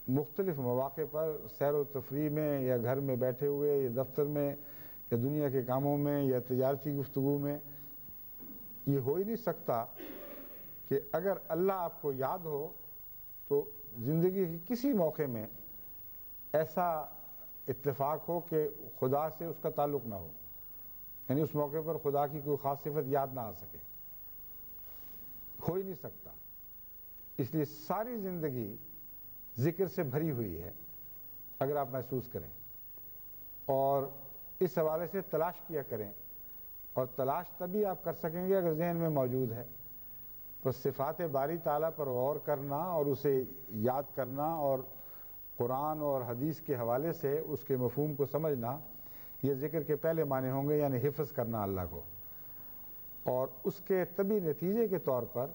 مختلف مواقع پر سیر و تفریح میں، یا گھر میں بیٹھے ہوئے، یا دفتر میں، یا دنیا کے کاموں میں، یا تجارتی گفتگو میں، یہ ہو ہی نہیں سکتا کہ اگر اللہ آپ کو یاد ہو تو زندگی کے کسی موقع میں ایسا اتفاق ہو کہ خدا سے اس کا تعلق نہ ہو، یعنی اس موقع پر خدا کی کوئی خاص صفت یاد نہ آ سکے، ہو ہی نہیں سکتا۔ اس لیے ساری زندگی ذکر سے بھری ہوئی ہے، اگر آپ محسوس کریں، اور اس حوالے سے تلاش کیا کریں، اور تلاش تبھی آپ کر سکیں گے اگر ذہن میں موجود ہے۔ بس صفات باری تعالیٰ پر غور کرنا اور اسے یاد کرنا اور قرآن اور حدیث کے حوالے سے اس کے مفہوم کو سمجھنا، یہ ذکر کے پہلے معنی ہوں گے، یعنی حفظ کرنا اللہ کو، اور اس کے طبی نتیجے کے طور پر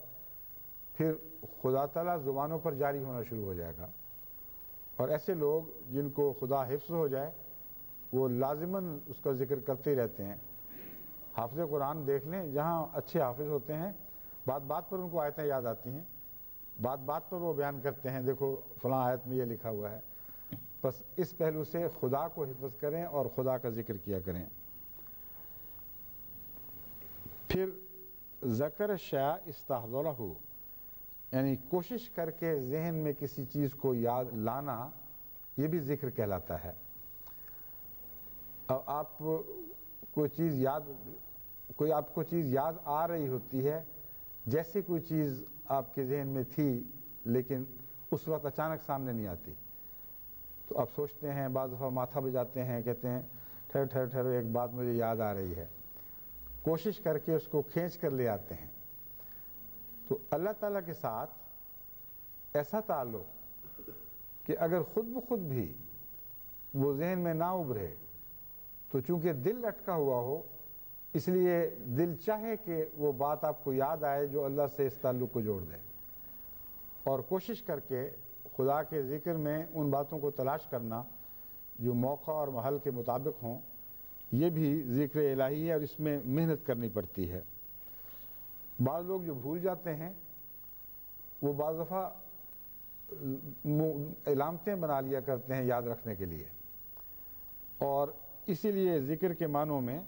پھر خدا تعالیٰ زبانوں پر جاری ہونا شروع ہو جائے گا، اور ایسے لوگ جن کو خدا حفظ ہو جائے وہ لازماً اس کا ذکر کرتے ہی رہتے ہیں۔ حافظ قرآن دیکھ لیں، جہاں اچھے حافظ ہوتے ہیں بات بات پر ان کو آیتیں یاد آتی ہیں، بات بات پر وہ بیان کرتے ہیں، دیکھو فلاں آیت میں یہ لکھا ہوا ہے۔ بس اس پہلو سے خدا کو حفظ کریں اور خدا کا ذکر کیا کریں۔ پھر ذکر شیء استحضرہ، یعنی کوشش کر کے ذہن میں کسی چیز کو یاد لانا، یہ بھی ذکر کہلاتا ہے۔ اب آپ کو چیز یاد آ رہی ہوتی ہے، جیسے کوئی چیز آپ کے ذہن میں تھی لیکن اس وقت اچانک سامنے نہیں آتی، تو آپ سوچتے ہیں، بعض دفعہ ماتھا بجاتے ہیں، کہتے ہیں ٹھہرو ایک بات مجھے یاد آ رہی ہے، کوشش کر کے اس کو کھینچ کر لے آتے ہیں۔ تو اللہ تعالیٰ کے ساتھ ایسا تعلق کہ اگر خود بخود بھی وہ ذہن میں نہ ابھرے، تو چونکہ دل اٹکا ہوا ہو، اس لیے دل چاہے کہ وہ بات آپ کو یاد آئے جو اللہ سے اس تعلق کو جوڑ دے، اور کوشش کر کے خدا کے ذکر میں ان باتوں کو تلاش کرنا جو موقع اور محل کے مطابق ہوں، یہ بھی ذکر الہی ہے اور اس میں محنت کرنی پڑتی ہے۔ بعض لوگ جو بھول جاتے ہیں وہ بعض دفعہ علامتیں بنا لیا کرتے ہیں یاد رکھنے کے لیے، اور اسی لیے ذکر کے معنوں میں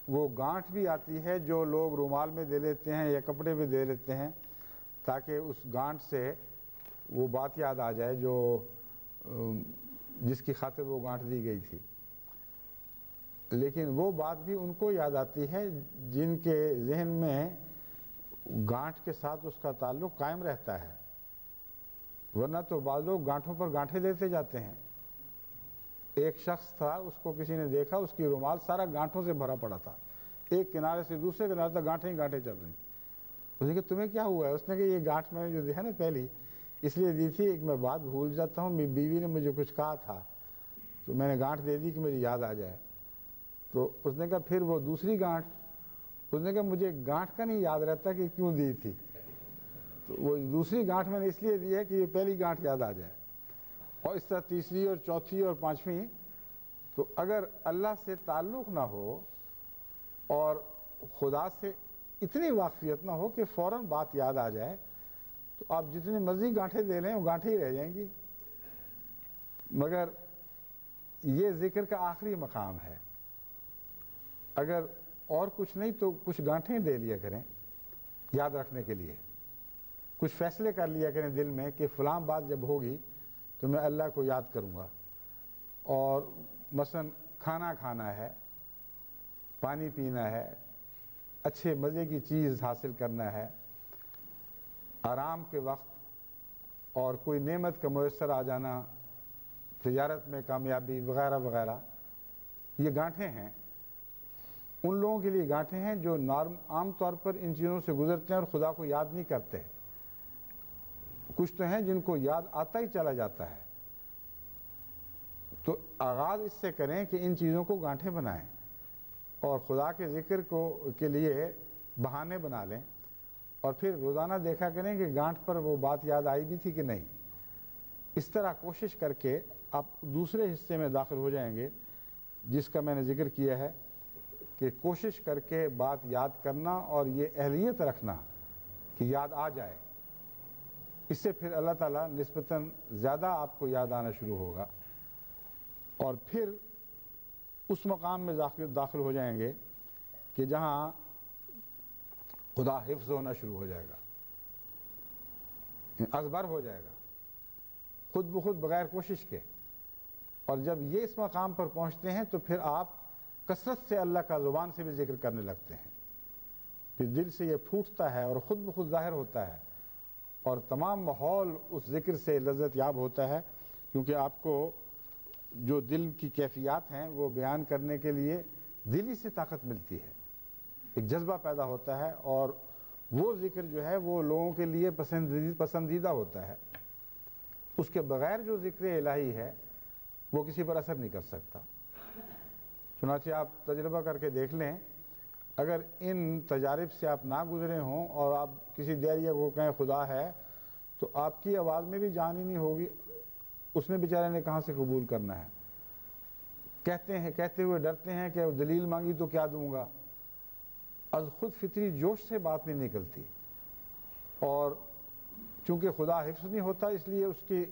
وہ گانٹھ بھی آتی ہے جو لوگ رومال میں دے لیتے ہیں یا کپڑے میں دے لیتے ہیں تاکہ اس گانٹھ سے وہ بات یاد آ جائے جو جس کی خاطر وہ گانٹھ دی گئی تھی۔ لیکن وہ بات بھی ان کو یاد آتی ہے جن کے ذہن میں گانٹھ کے ساتھ اس کا تعلق قائم رہتا ہے، ورنہ تو بعض لوگ گانٹھوں پر گانٹھیں دیتے جاتے ہیں۔ ایک شخص تھا، اس کو کسی نے دیکھا، اس کی رومال سارا گانٹھوں سے بھرا پڑا تھا، ایک کنارے سے دوسرے کنارے تک گانٹھیں ہی گانٹھیں چل رہی۔ اس نے کہا تمہیں کیا ہوا ہے؟ اس نے کہا یہ گانٹھ میں نے جو دی ہے نا پہلی، اس لیے دی تھی ایک میں بات بھول جاتا ہوں، میری بیوی نے مجھے کچھ کہا تھا تو میں نے گانٹھ دے دی کہ مجھے یاد آ جائے۔ تو اس نے کہا پھر وہ دوسری گانٹھ، اس نے کہا مجھے گانٹھ کا نہیں یاد رہتا کہ کیوں دی تھی، تو وہ دوسری گانٹھ میں نے اس لیے دی ہے کہ یہ پہلی گانٹھ یاد آ جائے، اور اس طرح تیسری اور چوتھی اور پانچویں۔ تو اگر اللہ سے تعلق نہ ہو اور خدا سے اتنی واقفیت نہ ہو کہ فوراً بات یاد آ جائے، تو آپ جتنے مرضی گانٹھیں دے لیں وہ گانٹھیں ہی رہ جائیں گی۔ مگر یہ ذکر کا آخری مقام ہے، اگر اور کچھ نہیں تو کچھ گانٹھیں دے لیا کریں یاد رکھنے کے لیے، کچھ فیصلے کر لیا کریں دل میں کہ فلاں بات جب ہوگی تو میں اللہ کو یاد کروں گا، اور مثلا کھانا کھانا ہے، پانی پینا ہے، اچھے مزے کی چیز حاصل کرنا ہے، آرام کے وقت اور کوئی نعمت کا میسر آ جانا، تجارت میں کامیابی وغیرہ وغیرہ، یہ گانٹھیں ہیں۔ ان لوگوں کے لیے گانٹھیں ہیں جو عام طور پر ان چیزوں سے گزرتے ہیں اور خدا کو یاد نہیں کرتے۔ کچھ تو ہیں جن کو یاد آتا ہی چلا جاتا ہے، تو آغاز اس سے کریں کہ ان چیزوں کو گانٹھیں بنائیں اور خدا کے ذکر کے لیے بہانے بنا لیں، اور پھر روزانہ دیکھا کریں کہ گانٹھ پر وہ بات یاد آئی بھی تھی کہ نہیں۔ اس طرح کوشش کر کے آپ دوسرے حصے میں داخل ہو جائیں گے جس کا میں نے ذکر کیا ہے کہ کوشش کر کے بات یاد کرنا اور یہ اہلیت رکھنا کہ یاد آ جائے۔ اس سے پھر اللہ تعالیٰ نسبتاً زیادہ آپ کو یاد آنا شروع ہوگا، اور پھر اس مقام میں داخل ہو جائیں گے کہ جہاں خدا حفظ ہونا شروع ہو جائے گا، ازبر ہو جائے گا خود بخود بغیر کوشش کے۔ اور جب یہ اس مقام پر پہنچتے ہیں تو پھر آپ کثرت سے اللہ کا زبان سے بھی ذکر کرنے لگتے ہیں، پھر دل سے یہ پھوٹتا ہے اور خود بخود ظاہر ہوتا ہے، اور تمام ماحول اس ذکر سے لذت یاب ہوتا ہے، کیونکہ آپ کو جو دل کی کیفیات ہیں وہ بیان کرنے کے لیے دل ہی سے طاقت ملتی ہے، ایک جذبہ پیدا ہوتا ہے، اور وہ ذکر جو ہے وہ لوگوں کے لیے پسندیدہ ہوتا ہے، اس کے بغیر جو ذکر الہی ہے وہ کسی پر اثر نہیں کر سکتا۔ چنانچہ آپ تجربہ کر کے دیکھ لیں، اگر ان تجارب سے آپ نہ گزرے ہوں اور آپ کسی دیریہ کو کہیں خدا ہے تو آپ کی آواز میں بھی جان ہی نہیں ہوگی، اس نے بیچارے نے کہاں سے قبول کرنا ہے۔ کہتے ہوئے ڈرتے ہیں کہ دلیل مانگی تو کیا دوں گا، از خود فطری جوش سے بات نہیں نکلتی، اور چونکہ خدا حفظ نہیں ہوتا اس لیے اس کی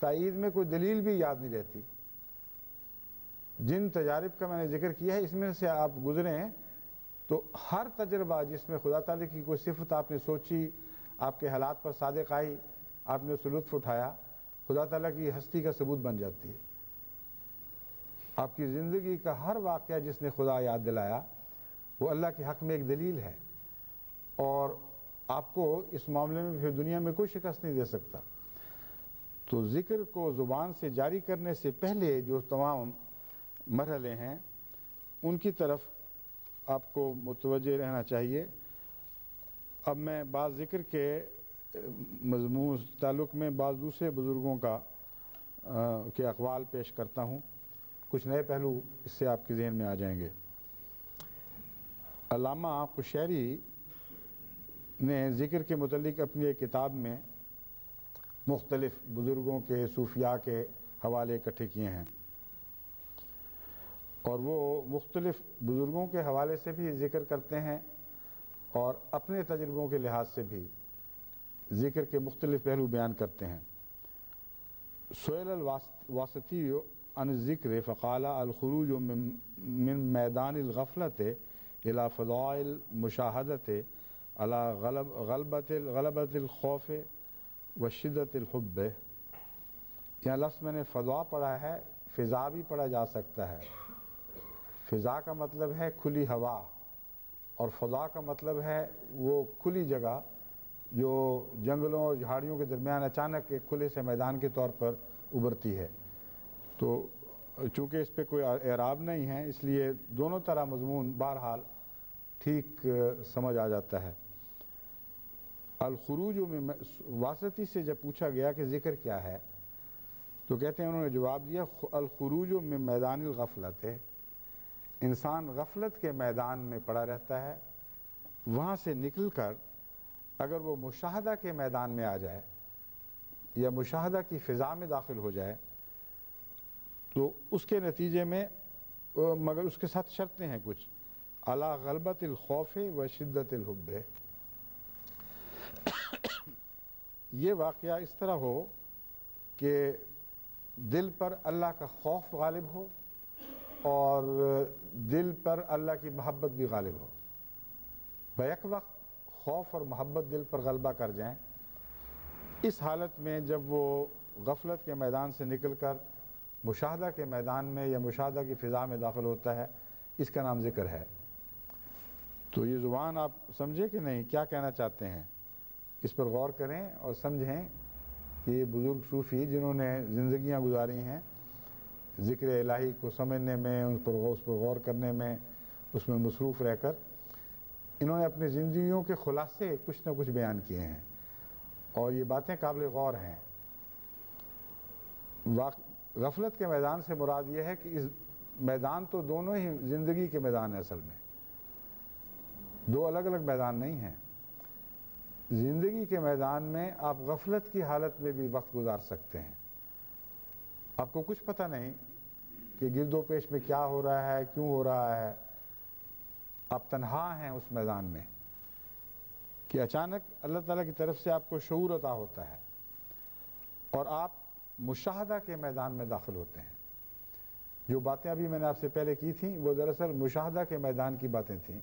تائید میں کوئی دلیل بھی یاد نہیں رہتی۔ جن تجارب کا میں نے ذکر کیا ہے اس میں سے آپ گزریں تو ہر تجربہ جس میں خدا تعالیٰ کی کوئی صفت آپ نے سوچی، آپ کے حالات پر صادق آئی، آپ نے اس سے لطف اٹھایا، خدا تعالیٰ کی ہستی کا ثبوت بن جاتی ہے۔ آپ کی زندگی کا ہر واقعہ جس نے خدا یاد دلایا وہ اللہ کے حق میں ایک دلیل ہے، اور آپ کو اس معاملے میں پھر دنیا میں کوئی شکست نہیں دے سکتا۔ تو ذکر کو زبان سے جاری کرنے سے پہلے جو تمام مرحلے ہیں ان کی طرف آپ کو متوجہ رہنا چاہیے۔ اب میں بعض ذکر کے مضمون تعلق میں بعض دوسرے بزرگوں کے اقوال پیش کرتا ہوں، کچھ نئے پہلو اس سے آپ کے ذہن میں آ جائیں گے۔ علامہ قشیری نے ذکر کے متعلق اپنی ایک کتاب میں مختلف بزرگوں کے صوفیاء کے حوالے اکٹھے کیے ہیں، اور وہ مختلف بزرگوں کے حوالے سے بھی ذکر کرتے ہیں اور اپنے تجربوں کے لحاظ سے بھی ذکر کے مختلف پہلو بیان کرتے ہیں۔ سئل الواسطی عن الذکر فقال الخروج من میدان الغفلت الى فضاء المشاہدت على غلبت الخوف وشدت الحب۔ یہاں لفظ میں نے فضا پڑھا ہے، فضا بھی پڑھا جا سکتا ہے۔ فضا کا مطلب ہے کھلی ہوا، اور فضا کا مطلب ہے وہ کھلی جگہ جو جنگلوں اور جھاڑیوں کے درمیان اچانک ایک کھلے سے میدان کے طور پر ابھرتی ہے۔ تو چونکہ اس پہ کوئی اعراب نہیں ہے اس لیے دونوں طرح مضمون بہرحال ٹھیک سمجھ آ جاتا ہے۔ الخروج میں واسطی سے جب پوچھا گیا کہ ذکر کیا ہے تو کہتے ہیں، انہوں نے جواب دیا الخروج من میدان الغفلت، انسان غفلت کے میدان میں پڑا رہتا ہے، وہاں سے نکل کر اگر وہ مشاہدہ کے میدان میں آ جائے یا مشاہدہ کی فضا میں داخل ہو جائے تو اس کے نتیجے میں، مگر اس کے ساتھ شرطیں ہیں کچھ، علی غلبت الخوف و شدت الحب، یہ واقعہ اس طرح ہو کہ دل پر اللہ کا خوف غالب ہو اور دل پر اللہ کی محبت بھی غالب ہو، بیک وقت خوف اور محبت دل پر غلبہ کر جائیں۔ اس حالت میں جب وہ غفلت کے میدان سے نکل کر مشاہدہ کے میدان میں یا مشاہدہ کی فضا میں داخل ہوتا ہے، اس کا نام ذکر ہے۔ تو یہ زبان آپ سمجھے کہ نہیں، کیا کہنا چاہتے ہیں، اس پر غور کریں اور سمجھیں کہ یہ بزرگ صوفی جنہوں نے زندگیاں گزاری ہیں ذکر الہی کو سمجھنے میں، اس پر غور کرنے میں، اس میں مصروف رہ کر، انہوں نے اپنی زندگیوں کے خلاصے کچھ نہ کچھ بیان کیے ہیں، اور یہ باتیں قابل غور ہیں۔ غفلت کے میدان سے مراد یہ ہے کہ اس میدان تو دونوں ہی زندگی کے میدان ہیں، اصل میں دو الگ الگ میدان نہیں ہیں۔ زندگی کے میدان میں آپ غفلت کی حالت میں بھی وقت گزار سکتے ہیں، آپ کو کچھ پتہ نہیں کہ گرد و پیش میں کیا ہو رہا ہے، کیوں ہو رہا ہے، آپ تنہا ہیں اس میدان میں کہ اچانک اللہ تعالیٰ کی طرف سے آپ کو شعور عطا ہوتا ہے اور آپ مشاہدہ کے میدان میں داخل ہوتے ہیں۔ جو باتیں ابھی میں نے آپ سے پہلے کی تھیں وہ دراصل مشاہدہ کے میدان کی باتیں تھیں۔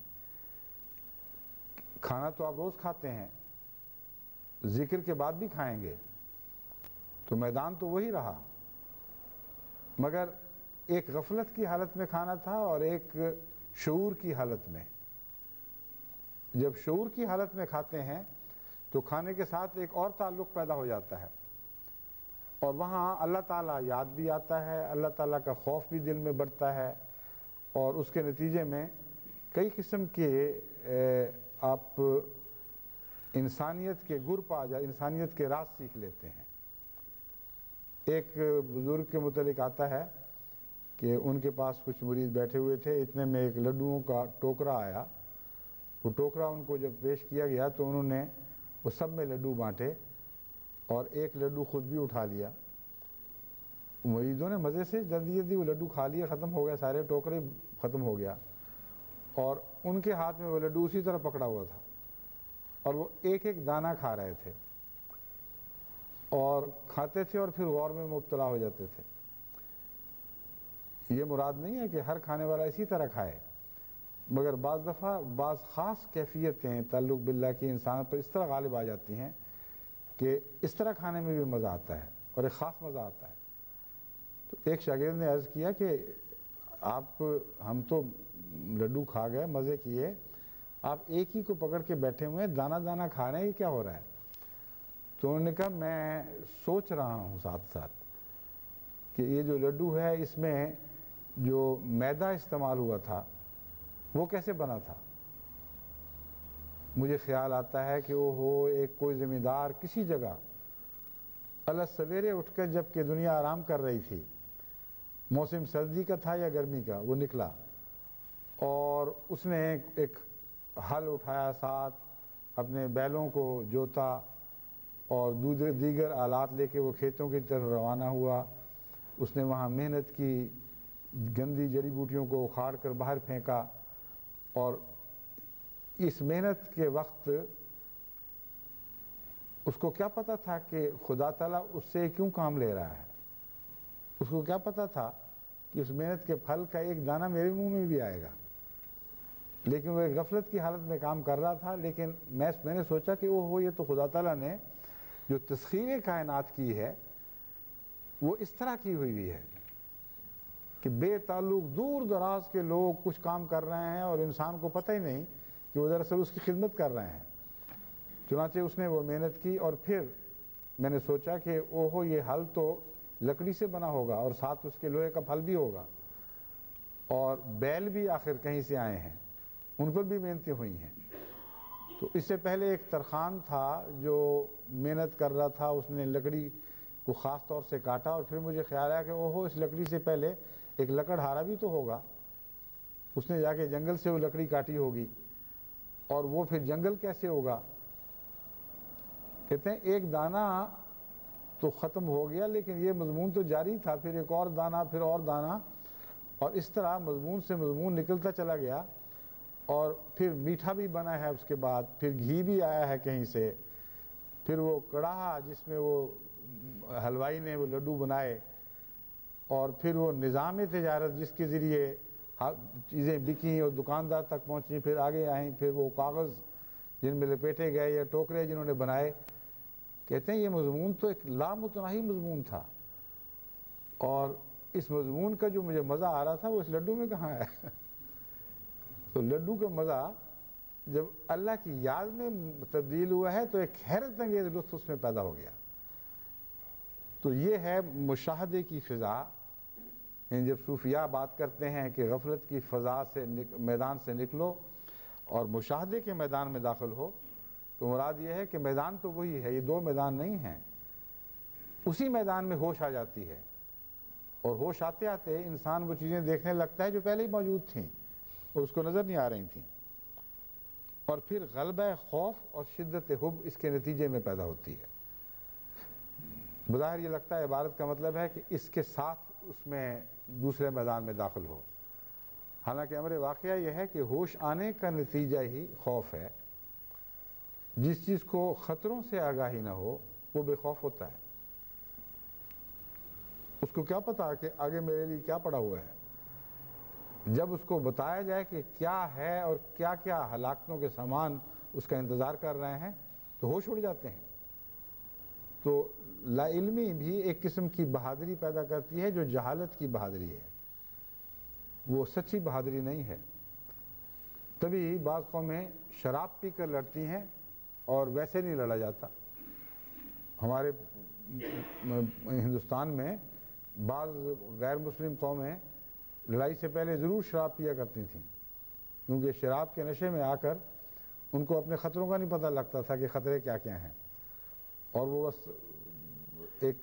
کھانا تو آپ روز کھاتے ہیں، ذکر کے بعد بھی کھائیں گے، تو میدان تو وہی رہا، مگر ایک غفلت کی حالت میں کھانا تھا اور ایک شعور کی حالت میں۔ جب شعور کی حالت میں کھاتے ہیں تو کھانے کے ساتھ ایک اور تعلق پیدا ہو جاتا ہے، اور وہاں اللہ تعالیٰ یاد بھی آتا ہے، اللہ تعالیٰ کا خوف بھی دل میں بڑھتا ہے، اور اس کے نتیجے میں کئی قسم کے آپ انسانیت کے گر پا جا انسانیت کے راز سیکھ لیتے ہیں۔ ایک بزرگ کے متعلق آتا ہے کہ ان کے پاس کچھ مرید بیٹھے ہوئے تھے، اتنے میں ایک لڈوؤں کا ٹوکرا آیا۔ وہ ٹوکرا ان کو جب پیش کیا گیا تو انہوں نے وہ سب میں لڈو بانٹے اور ایک لڈو خود بھی اٹھا لیا۔ مریدوں نے مزے سے جلدی جلدی وہ لڈو کھا لیا، ختم ہو گیا، سارے ٹوکرے ختم ہو گیا، اور ان کے ہاتھ میں وہ لڈو اسی طرح پکڑا ہوا تھا اور وہ ایک ایک دانہ کھا رہے تھے اور کھاتے تھے اور پھر غور میں مبتلا ہو جاتے تھے۔ یہ مراد نہیں ہے کہ ہر کھانے والا اسی طرح کھائے، مگر بعض دفعہ بعض خاص کیفیتیں تعلق باللہ کی انسان پر اس طرح غالب آ جاتی ہیں کہ اس طرح کھانے میں بھی مزہ آتا ہے اور ایک خاص مزہ آتا ہے۔ تو ایک شاگرد نے عرض کیا کہ ہم تو لڈو کھا گئے، مزے کیے، آپ ایک ہی کو پکڑ کے بیٹھے ہوئے ہیں، دانہ دانہ کھا رہے ہیں، یہ کیا ہو رہا ہے؟ تو انہوں نے کہا میں سوچ رہا ہوں ساتھ ساتھ کہ یہ جو لڈو ہے اس میں جو میدا استعمال ہوا تھا وہ کیسے بنا تھا۔ مجھے خیال آتا ہے کہ ایک کوئی زمیندار کسی جگہ سویرے اٹھ کر جب کہ دنیا آرام کر رہی تھی، موسم سردی کا تھا یا گرمی کا، وہ نکلا اور اس نے ایک ہل اٹھایا، ساتھ اپنے بیلوں کو جوتا اور دیگر آلات لے کے وہ کھیتوں کی طرف روانہ ہوا۔ اس نے وہاں محنت کی، گندی جڑی بوٹیوں کو اکھاڑ کر باہر پھینکا، اور اس محنت کے وقت اس کو کیا پتا تھا کہ خدا تعالیٰ اس سے کیوں کام لے رہا ہے؟ اس کو کیا پتا تھا کہ اس محنت کے پھل کا ایک دانہ میرے منہ میں بھی آئے گا؟ لیکن وہ ایک غفلت کی حالت میں کام کر رہا تھا۔ لیکن میں نے سوچا کہ یہ تو خدا تعالیٰ نے جو تسخیر کائنات کی ہے وہ اس طرح کی ہوئی ہے کہ بے تعلق دور دراز کے لوگ کچھ کام کر رہے ہیں اور انسان کو پتہ ہی نہیں کہ وہ دراصل اس کی خدمت کر رہے ہیں۔ چنانچہ اس نے وہ محنت کی، اور پھر میں نے سوچا کہ یہ حل تو لکڑی سے بنا ہوگا اور ساتھ اس کے لوہے کا پھل بھی ہوگا، اور بیل بھی آخر کہیں سے آئے ہیں، ان پر بھی محنتیں ہوئی ہیں۔ تو اس سے پہلے ایک ترخان تھا جو محنت کر رہا تھا، اس نے لکڑی کو خاص طور سے کاٹا، اور پھر مجھے خیال آیا کہ اس لکڑی سے پہلے ایک لکڑہارا بھی تو ہوگا، اس نے جا کے جنگل سے وہ لکڑی کاٹی ہوگی، اور وہ پھر جنگل کیسے ہوگا؟ کہتے ہیں ایک دانہ تو ختم ہو گیا لیکن یہ مضمون تو جاری تھا، پھر ایک اور دانہ، پھر اور دانہ، اور اس طرح مضمون سے مضمون نکلتا چلا گیا، اور پھر میٹھا بھی بنا ہے، اس کے بعد پھر گھی بھی آیا ہے کہیں سے، پھر وہ کڑاہا جس میں وہ حلوائی نے وہ لڈو بنائے، اور پھر وہ نظام تجارت جس کے ذریعے چیزیں بکیں اور دکاندار تک پہنچیں، پھر آگے آئیں، پھر وہ کاغذ جن میں لپیٹے گئے یا ٹوکرے جنہوں نے بنائے۔ کہتے ہیں یہ مضمون تو ایک لامتناہی مضمون تھا، اور اس مضمون کا جو مجھے مزہ آ رہا تھا وہ اس لڈو میں کہاں ہے؟ تو لڈو کا مزہ جب اللہ کی یاد میں تبدیل ہوا ہے تو ایک حیرت انگیز لطف اس میں پیدا ہو گیا۔ تو یہ ہے مشاہدے کی فضا۔ جب صوفیاء بات کرتے ہیں کہ غفلت کی فضا سے میدان سے نکلو اور مشاہدے کے میدان میں داخل ہو، تو مراد یہ ہے کہ میدان تو وہی ہے، یہ دو میدان نہیں ہیں، اسی میدان میں ہوش آ جاتی ہے، اور ہوش آتے آتے انسان وہ چیزیں دیکھنے لگتا ہے جو پہلے ہی موجود تھیں اور اس کو نظر نہیں آ رہی تھیں، اور پھر غلبہ خوف اور شدت حب اس کے نتیجے میں پیدا ہوتی ہے۔ بظاہر یہ لگتا ہے عبارت کا مطلب ہے کہ اس کے ساتھ اس میں دوسرے میدان میں داخل ہو، حالانکہ امر واقعہ یہ ہے کہ ہوش آنے کا نتیجہ ہی خوف ہے۔ جس چیز کو خطروں سے آگاہی نہ ہو وہ بے خوف ہوتا ہے، اس کو کیا پتا کہ آگے میرے لیے کیا پڑا ہوا ہے۔ جب اس کو بتایا جائے کہ کیا ہے اور کیا کیا ہلاکتوں کے سامان اس کا انتظار کر رہے ہیں تو ہوش اڑ جاتے ہیں۔ تو لا علمی بھی ایک قسم کی بہادری پیدا کرتی ہے جو جہالت کی بہادری ہے، وہ سچی بہادری نہیں ہے۔ تبھی بعض قومیں شراب پی کر لڑتی ہیں اور ویسے نہیں لڑا جاتا۔ ہمارے ہندوستان میں بعض غیر مسلم قومیں لڑائی سے پہلے ضرور شراب پیا کرتی تھیں، کیونکہ شراب کے نشے میں آ کر ان کو اپنے خطروں کا نہیں پتہ لگتا تھا کہ خطرے کیا کیا ہیں، اور وہ بس ایک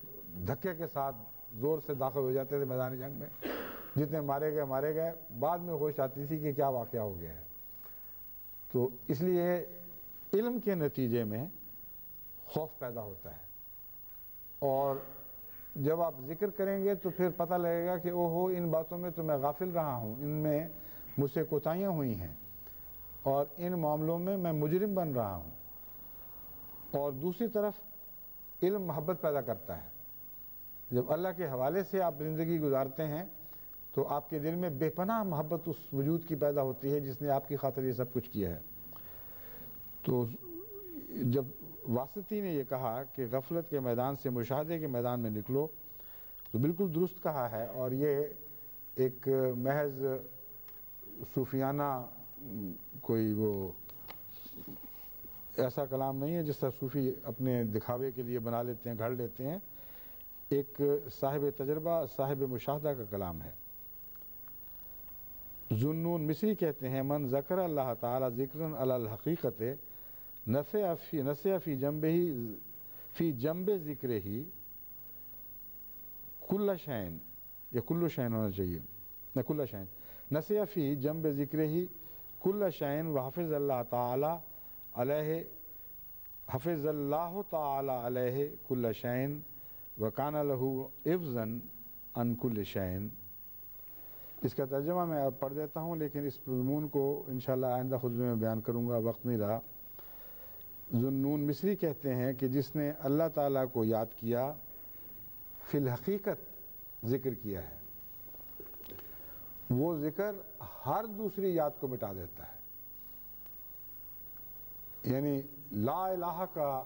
دھکے کے ساتھ زور سے داخل ہو جاتے تھے میدان جنگ میں، جتنے مارے گئے، بعد میں ہوش آتی تھی کہ کیا واقعہ ہو گیا ہے۔ تو اس لیے علم کے نتیجے میں خوف پیدا ہوتا ہے، اور جب آپ ذکر کریں گے تو پھر پتہ لگے گا کہ اوہو ان باتوں میں تو میں غافل رہا ہوں، ان میں مجھ سے کوتاہیاں ہوئی ہیں، اور ان معاملوں میں میں مجرم بن رہا ہوں۔ اور دوسری طرف علم محبت پیدا کرتا ہے۔ جب اللہ کے حوالے سے آپ زندگی گزارتے ہیں تو آپ کے دل میں بے پناہ محبت اس وجود کی پیدا ہوتی ہے جس نے آپ کی خاطر یہ سب کچھ کیا ہے۔ تو جب واسطی نے یہ کہا کہ غفلت کے میدان سے مشاہدے کے میدان میں نکلو، تو بالکل درست کہا ہے، اور یہ ایک محض صوفیانہ کوئی وہ ایسا کلام نہیں ہے جس طرح صوفی اپنے دکھاوے کے لیے بنا لیتے ہیں، گھڑ لیتے ہیں۔ ایک صاحب تجربہ، صاحب مشاہدہ کا کلام ہے۔ ذوالنون مصری کہتے ہیں من ذکر اللہ تعالی ذکرن علی الحقیقت نسیہ فی جنب ذکر ہی کل شین، یا کل شین ہونا چاہیے، نہ کل شین، نسیہ فی جنب ذکر ہی کل شین وحفظ اللہ تعالی علیہ، حفظ اللہ تعالی علیہ کل شین وکان لہو عفظاً عن کل شین۔ اس کا ترجمہ میں اب پڑھ دیتا ہوں، لیکن اس مضمون کو انشاءاللہ آئندہ خطبے میں بیان کروں گا، وقت نہیں رہا۔ ذوالنون مصری کہتے ہیں کہ جس نے اللہ تعالیٰ کو یاد کیا، فی الحقیقت ذکر کیا ہے، وہ ذکر ہر دوسری یاد کو مٹا دیتا ہے۔ یعنی لا الہ کا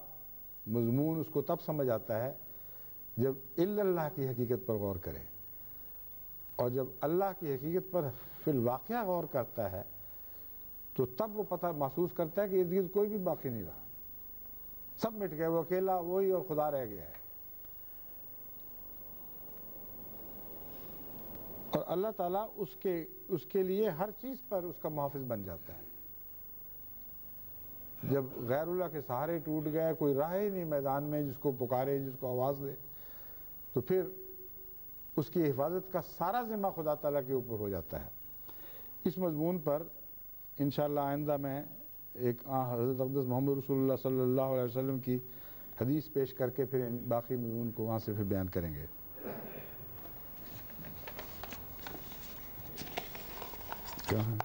مضمون اس کو تب سمجھ آتا ہے جب الا اللہ کی حقیقت پر غور کرے، اور جب اللہ کی حقیقت پر فی الواقعہ غور کرتا ہے تو تب وہ پتہ محسوس کرتا ہے کہ ارد گرد کوئی بھی باقی نہیں رہا، سب مٹ گئے، وہ اکیلا وہی اور خدا رہ گیا ہے۔ اور اللہ تعالیٰ اس کے لیے ہر چیز پر اس کا محافظ بن جاتا ہے۔ جب غیر اللہ کے سہارے ٹوٹ گئے، کوئی راہ ہی نہیں میدان میں جس کو پکارے، جس کو آواز دے، تو پھر اس کی حفاظت کا سارا ذمہ خدا تعالیٰ کے اوپر ہو جاتا ہے۔ اس مضمون پر انشاءاللہ آئندہ میں ایک حضرت اقدس محمد رسول اللہ صلی اللہ علیہ وسلم کی حدیث پیش کر کے پھر باقی مضمون کو وہاں سے پھر بیان کریں گے۔ کیا ہے؟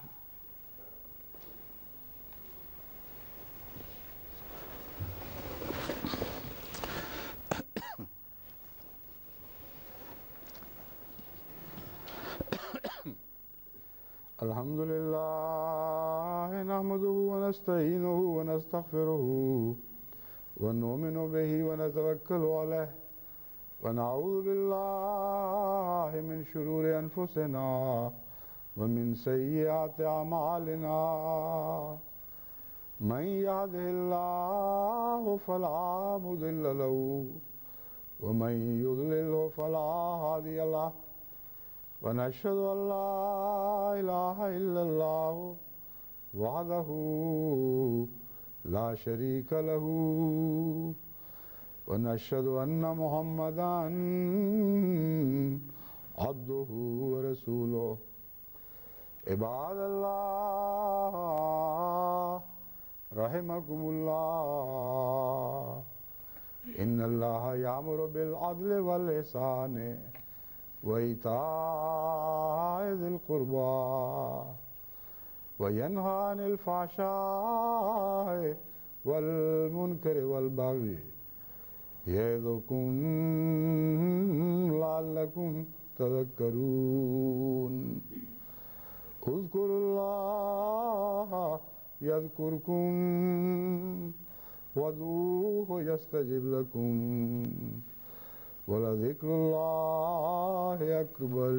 الحمد للہ نحمده ونستعینه ونستغفره ونؤمن به ونتوکل علیہ ونعوذ باللہ من شرور انفسنا ومن سیئات اعمالنا من يهده اللہ فلا مضل له ومن يضلل فلا هادی له ونشهد أن لا إله إلا الله وحده لا شريك له ونشهد أن محمدا عبده ورسوله عباد الله رحمكم الله إن الله يأمر بالعدل والإحسان وإيتاء ذي القربى وينهى عن الفحشاء والمنكر والبغي يعظكم لعلكم تذكرون اذكروا الله يذكركم وادعوه يستجب لكم وَلَذِكْرُ اللَّهِ أَكْبَرُ